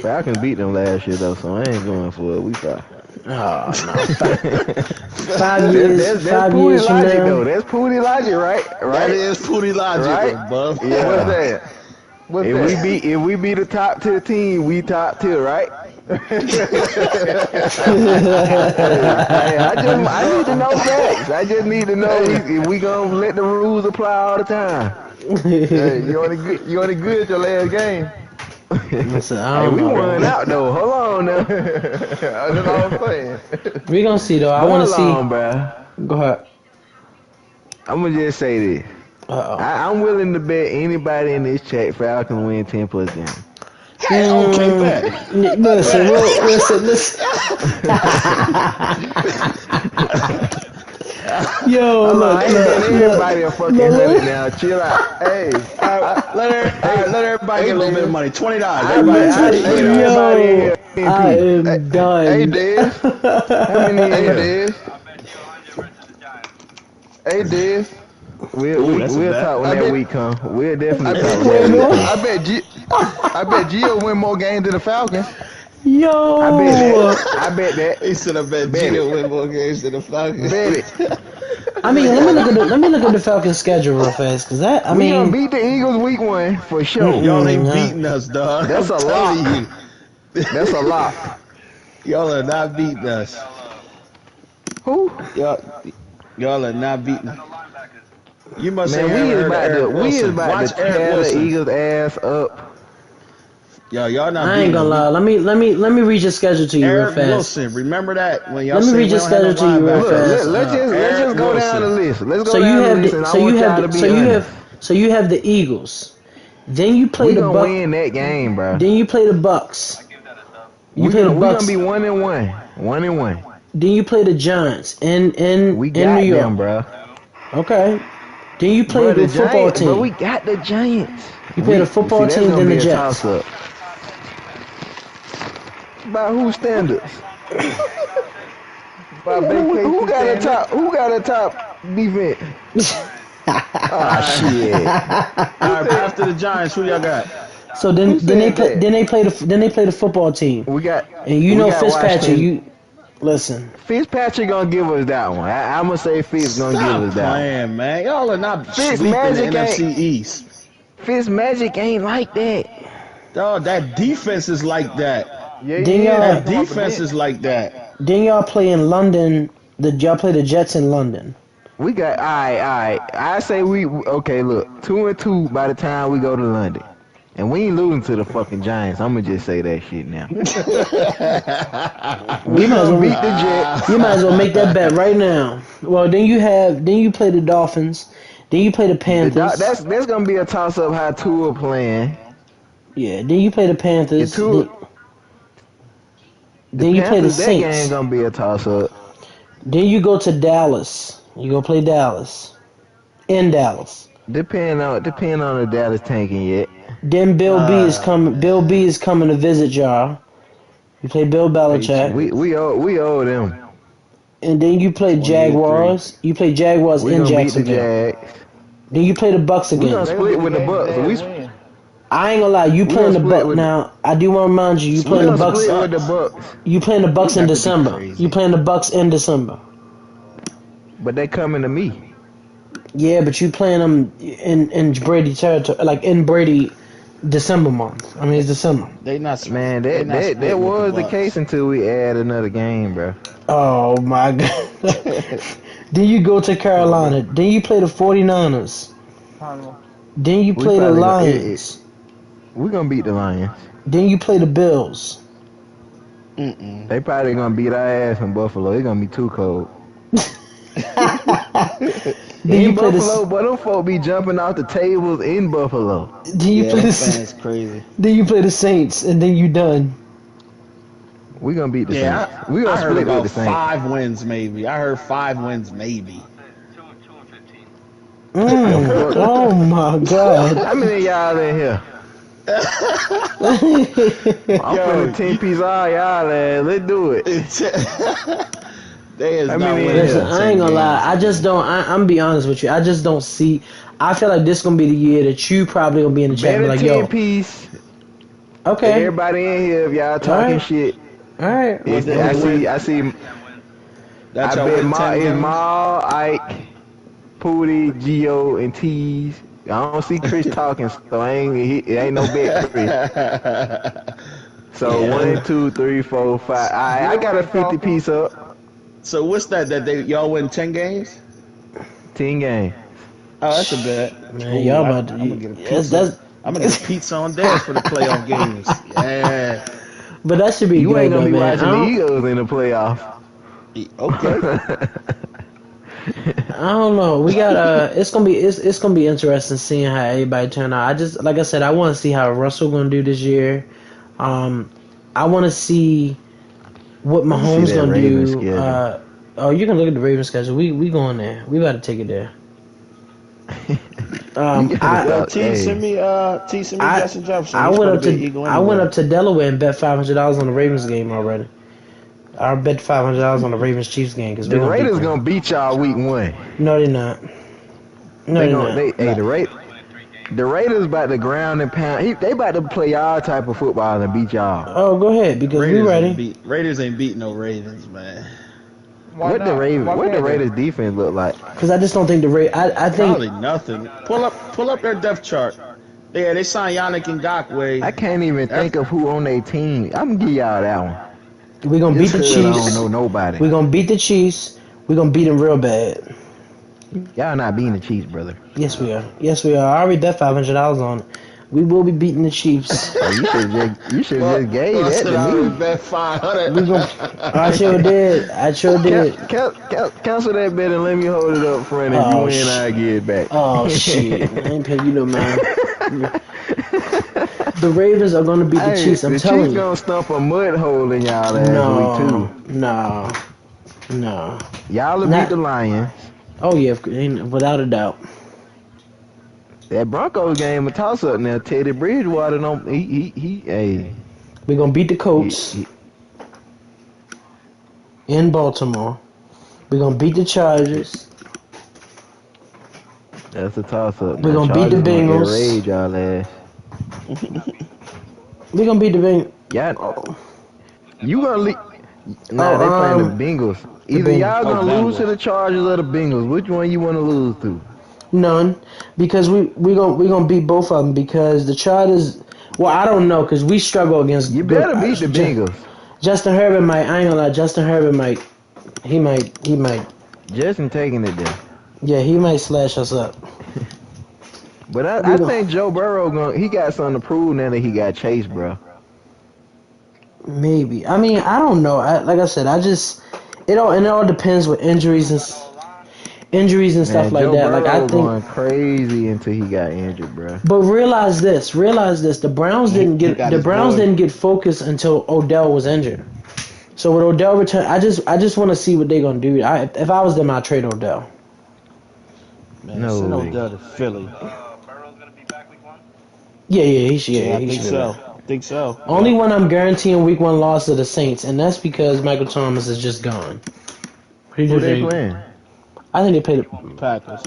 Falcons beat them last year though, so I ain't going for it. We fine. Oh no! 5 years. That's 5 Pootie years from logic now. though. That's Pootie logic, right? That is Pootie logic, Right? bub. Yeah. What's that? What's that? If we be the top tier team, we top tier, right? Hey, I need to know facts. I just need to know if we gonna let the rules apply all the time. Hey, you only good your last game. Listen, I Hey, don't we know. won out though. Hold on now. That's all I'm saying. We gonna see though. I want to see. Bruh. Go ahead. I'm gonna just say this. I'm willing to bet anybody in this chat Falcons win 10 plus games. Hey, okay, bet. Listen. Yo, look. Everybody a fucking hundred now. Chill out. Hey, let everybody get a little bit of money. $20. Yo, I am done. Hey, Dez. How many Hey, in here? Dez. Hey, Dez. We'll that's a bet. talk when I that bet- week come. We'll definitely I talk bet, when that week come. I bet Gio win more games than the Falcons. Yo. I bet that. He said I bet Bet Gio win more games than the Falcons. Bet it. I mean, let me look at the Falcons' schedule real fast, cause that I We mean, gonna beat the Eagles week 1 for sure. Y'all ain't nah. beating us, dog. That's I'm a telling lock. you. That's a lock. Y'all are not beating us. Who? Y'all, y'all are not beating us. You must Man, ain't ever heard of Eric we is Wilson. about to Watch Eric tear the Wilson. Eagles ass up. Y'all not I ain't beating gonna them. lie. Let me read your schedule to you real Eric fast. Wilson. Remember that when y'all Let me say read we your don't have no schedule to you real Look, linebackers. fast. let's Eric just go down the Wilson. list. Let's go So you down the have list, and I so you want have y'all to be so you honest. have so you have the Eagles. Then you play We the gonna Buck. win that game, bro. Then you play the Bucks. You play the We gonna Bucks. be 1-1, 1-1. Then you play the Giants We in New got York. them, bro. Okay. Then you play Bro, the the football Giants, bro, team. we got the Giants. You play the See, football that's team, gonna then the be a Jets. toss up. By whose standards? By vacation standards. Who got a top defense? All Ah, right. shit. Who All right. said? After the Giants, who y'all got? So Who said that? then they play the football team. We got And you we know got Fitzpatrick, Washington. you listen. Fitzpatrick gonna give us that one. I'm gonna say Fitz gonna give Stop us that one. playing, man. Y'all are not Fitz sweeping the magic NFC ain't East. Fitz magic ain't like that. Dog, that defense is like that. Yeah, Then he is. He That y'all come off the defense bench. is like that. play in London. Y'all play the Jets in London. We got all right. I say we okay. Look, 2-2 by the time we go to London, and we ain't losing to the fucking Giants. I'm gonna just say that shit now. You We might as gonna well beat the Jets. you might as well make that bet right now. Well, then you play the Dolphins. Then you play the Panthers. That's gonna be a toss up. How Tua playing? Yeah, then you play the If Panthers. Tua, the Then you play the Panthers, that game Saints. gonna be a toss up. Then you go to Dallas. You go play Dallas. In Dallas. Depend on the Dallas tanking yet. Then Bill B Man. is coming to visit y'all. You play Bill Belichick. Patriots. We owe them. And then you play 28-3. Jaguars. You play Jaguars We in gonna beat the Jacksonville. Jags. Then you play the Bucks We gonna again. They gonna be split the with the game the Bucks. Jazz win. I ain't gonna lie, you We gonna playing the split Bucks with now. I do want to remind you, we Split playing the gonna with the Bucks. split with the Bucks. Bucks. You playing the You Bucks in got to be December. You crazy. playing the Bucks in December. But they coming to me. Yeah, but you playing them in Brady territory, like in Brady December month. I mean, it's December. Man, They not that splitting with the was the case Bucks. until we add another game, bro. Oh my god. Then you go to Carolina. Then you play the 49ers. Connell. Then you We play the probably gonna Lions. we gonna beat the Lions. Then you play the Bills. Mm-mm. They probably gonna beat our ass in Buffalo. It's gonna be too cold. Then you In play Buffalo, the but them folk be jumping off the tables in Buffalo. then you Yeah, play them the fans crazy. then you play the Saints, and then you done. We gonna beat the Yeah, Saints. We I gonna heard split with about the Saints. 5 wins maybe. I heard 5 wins maybe. Them fuck. Oh my god. How many of y'all in here? I'm Yo, finna 10-piece all y'all ass. Let's do it. they is How not many in winning Listen, no here? I ain't 10 gonna lie. games, I just man. don't. I'm be honest with you. I just don't see. I feel like this gonna be the year that you probably gonna be in the chat and be Better like, 10 "Yo, piece. okay, Everybody in here, if y'all all talking right, shit. all right." What If did I they see, win? I see. That I y'all bet win 10 it's games? Maul, Ike, Pootie, Geo, and Tease. I don't see Chris talking, so it ain't no bet, Chris. So Yeah, 1, 2, 3, 4, 5. I Geo got a ain't 50 talking. piece up. So what's that? That y'all win 10 games? 10 game. Oh, that's a bet. man, Ooh, y'all I'm about to. gonna get a Yes, pizza. that's. I'm gonna get a pizza on deck for the playoff games. Yeah. But that should be You ain't good gonna though, be man. watching the Eagles in the playoff. Okay. I don't know. We got it's gonna be interesting seeing how everybody turn out. I just like I said, I want to see how Russell gonna do this year. I want to see what Let me see Mahomes that gonna Ravens do. schedule. Oh, you can look at the Ravens schedule. We going there. We about to take it there. You gotta I Yo, stop. T, Hey, send me I Justin Jefferson. He's supposed to be an Eagle I went anyway. up to Delaware and bet $500 on the Ravens game already. I bet $500 on the Ravens Chiefs game because the we're gonna beat Raiders them. gonna beat y'all week 1. No, they're not. No, they're not. The Raiders about to ground and pound. They about to play y'all type of football and beat y'all. Oh, go ahead because we ready. Raiders ain't beat no Ravens, man. Why What the not? Raven? Why What the can't they? Raiders defense look like? Because I just don't think the I think Probably nothing. Pull up their depth chart. Yeah, they signed Yannick I Ngakoue. can't even That's think of who on their team. I'm gonna give y'all that one. we're gonna beat Just the cause I don't Chiefs. know nobody. We're gonna beat the Chiefs. We're gonna beat them real bad. Y'all not beating the Chiefs, brother. Yes, we are. Yes, we are. I already bet $500 on it. We will be beating the Chiefs. Oh, you should just gave I that said to I already me. bet 500. We gonna. I sure did. I sure did. Cancel that bet and let me hold it up front. If you Oh win, I get it back. Oh shit! I ain't paying you no mind. The Ravens are gonna beat the Hey, Chiefs. I'm the telling Chiefs you. gonna stump a mud hole in y'all last week No, too. no, no. Y'all will beat Not. the Lions. Oh yeah, without a doubt. That Broncos game a toss up now. Teddy Bridgewater don't hey We're gonna beat the he, Colts he, in Baltimore. We're gonna beat the Chargers. that's a toss up We're now. gonna beat the Chargers gonna air Bengals. raid y'all ass. We're gonna beat the Bengals. Yeah, Oh, you gonna oh, nah, they playing the Bengals. the Either Bengals. y'all Oh, gonna lose to Bengals. the Chargers or the Bengals. Which one you wanna lose to? None, because we gonna beat both of them because the Chargers. Well, I don't know because we struggle against You good. better beat the Bengals. Justin Herbert might. I ain't gonna lie. Justin Herbert might. He might. He might. Justin taking it there. Yeah, he might slash us up. But We I go. think Joe Burrow he got something to prove now that he got chased, bro. Maybe. I mean, I don't know. Like I said, I just it all depends with injuries and stuff Man, like Joe that. Like I Burrow think. going crazy until he got injured, bro. But realize this. Realize this. The Browns didn't He get got the his Browns boy. didn't get focused until Odell was injured. So with Odell return, I just want to see what they're gonna do. If I was them, I'd trade Odell. Man, No send way. Odell to Philly. Yeah, he should. Yeah, Yeah, I he think should. so. Think so. Only Yep. one I'm guaranteeing week one loss to the Saints, and that's because Michael Thomas is just gone. He Who just they ain't. playing? I think they played. Packers.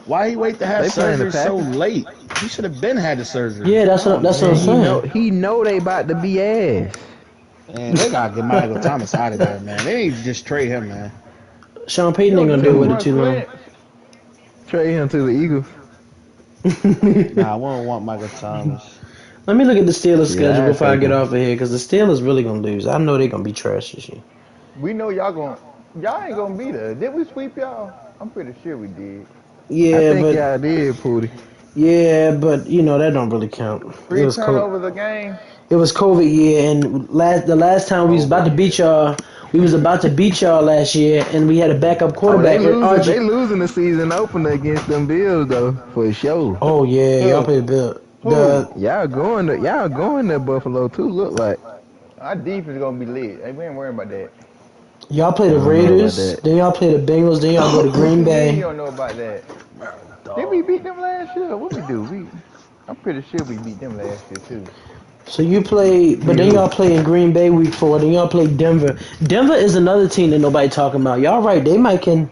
Why he wait to have They playing the surgery so Packers. late? He should have been had the surgery. Yeah, that's Come what on, that's what I'm Man, man. saying. he know they about to be ass. And they gotta get Michael Thomas out of there, man. They need to just trade him, man. Sean You Payton ain't don't gonna just let do it him with it run too long. slants. Trade him to the Eagles. Nah, I wouldn't want Michael Thomas. Let me look at the Steelers' Shit, schedule I before I take get him. off of here, because the Steelers really gonna lose. I know they're gonna be trash this year. We know y'all ain't gonna beat us. Did we sweep y'all? I'm pretty sure we did. I Yeah, think but y'all did, Pooty. that don't really count. It Three was cold. turnovers a game. It was COVID year, and the last time we was about to COVID, beat yeah. y'all, we was about to beat y'all last year, and we had a backup Oh, they quarterback. losing. RG. They losing the season opener against them Bills though, for sure. Oh yeah, y'all Who? played Bill. Who? Y'all going to Buffalo too. Look like Our defense gonna be lit. Hey, we ain't worrying about that. Y'all play I the don't know about Raiders, that. then y'all play the Bengals, then y'all go to What Green you mean you Bay. don't know about that? Did we beat them last year? What we do? I'm pretty sure we beat them last year too. So you play, but Beat then who? y'all play in Green Bay week 4. Then y'all play Denver. Denver is another team that nobody talking about. Y'all right? They might can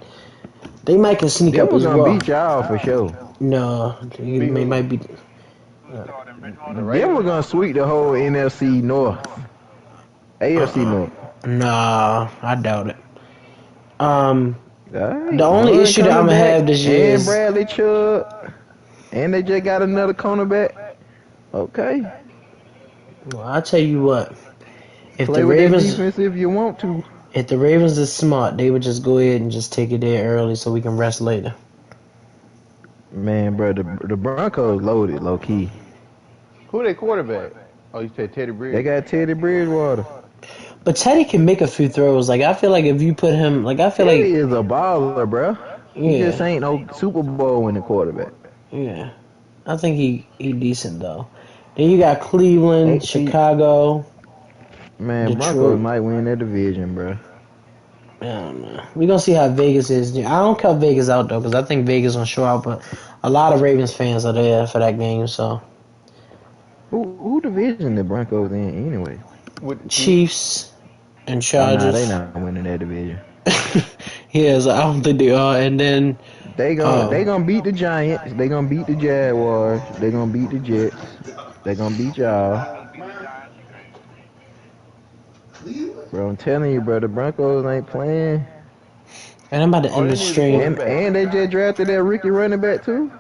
sneak up Denver as gonna well. beat y'all for sure. No, they Beat who? might be. The Denver Ravens. gonna sweep the whole NFC North, AFC North. Nah, I doubt it. Um, All the right, only Hunt issue that I'm coming gonna back, have this year and is, Bradley Chubb, and they just got another cornerback. Okay, well, I tell you what, if play the with that Ravens, defense if you want to. if the Ravens is smart, they would just go ahead and just take it there early so we can rest later. Man, bro, the Broncos loaded low key. Who they quarterback? Oh, you said Teddy They Bridge. got Teddy Bridgewater. But Teddy can make a few throws. Like I feel like if you put him, like I feel Teddy like, is a baller, bro. He just yeah, ain't no Super Bowl winning quarterback. yeah. I think he decent though. Then you got Cleveland, Ain't see, Chicago, man, Broncos Detroit. might win that division, bro. I don't know. We're gonna see how Vegas is. I don't cut Vegas out though, because I think Vegas gonna show out. But a lot of Ravens fans are there for that game. So Who division the Broncos in anyway? With the Chiefs. Chiefs and Oh nah, they Chargers. not winning that division. Yeah, so I don't think they are. And then They um, gonna beat the Giants. They gonna beat the Jaguars. They gonna beat the Jets. They gonna beat y'all. Bro, I'm telling you, bro, the Broncos ain't playing. And I'm about to All end they the need is a stream. quarterback. And they just drafted that rookie running back too.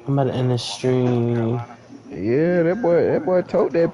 I'm about to end the stream. Yeah, that boy told that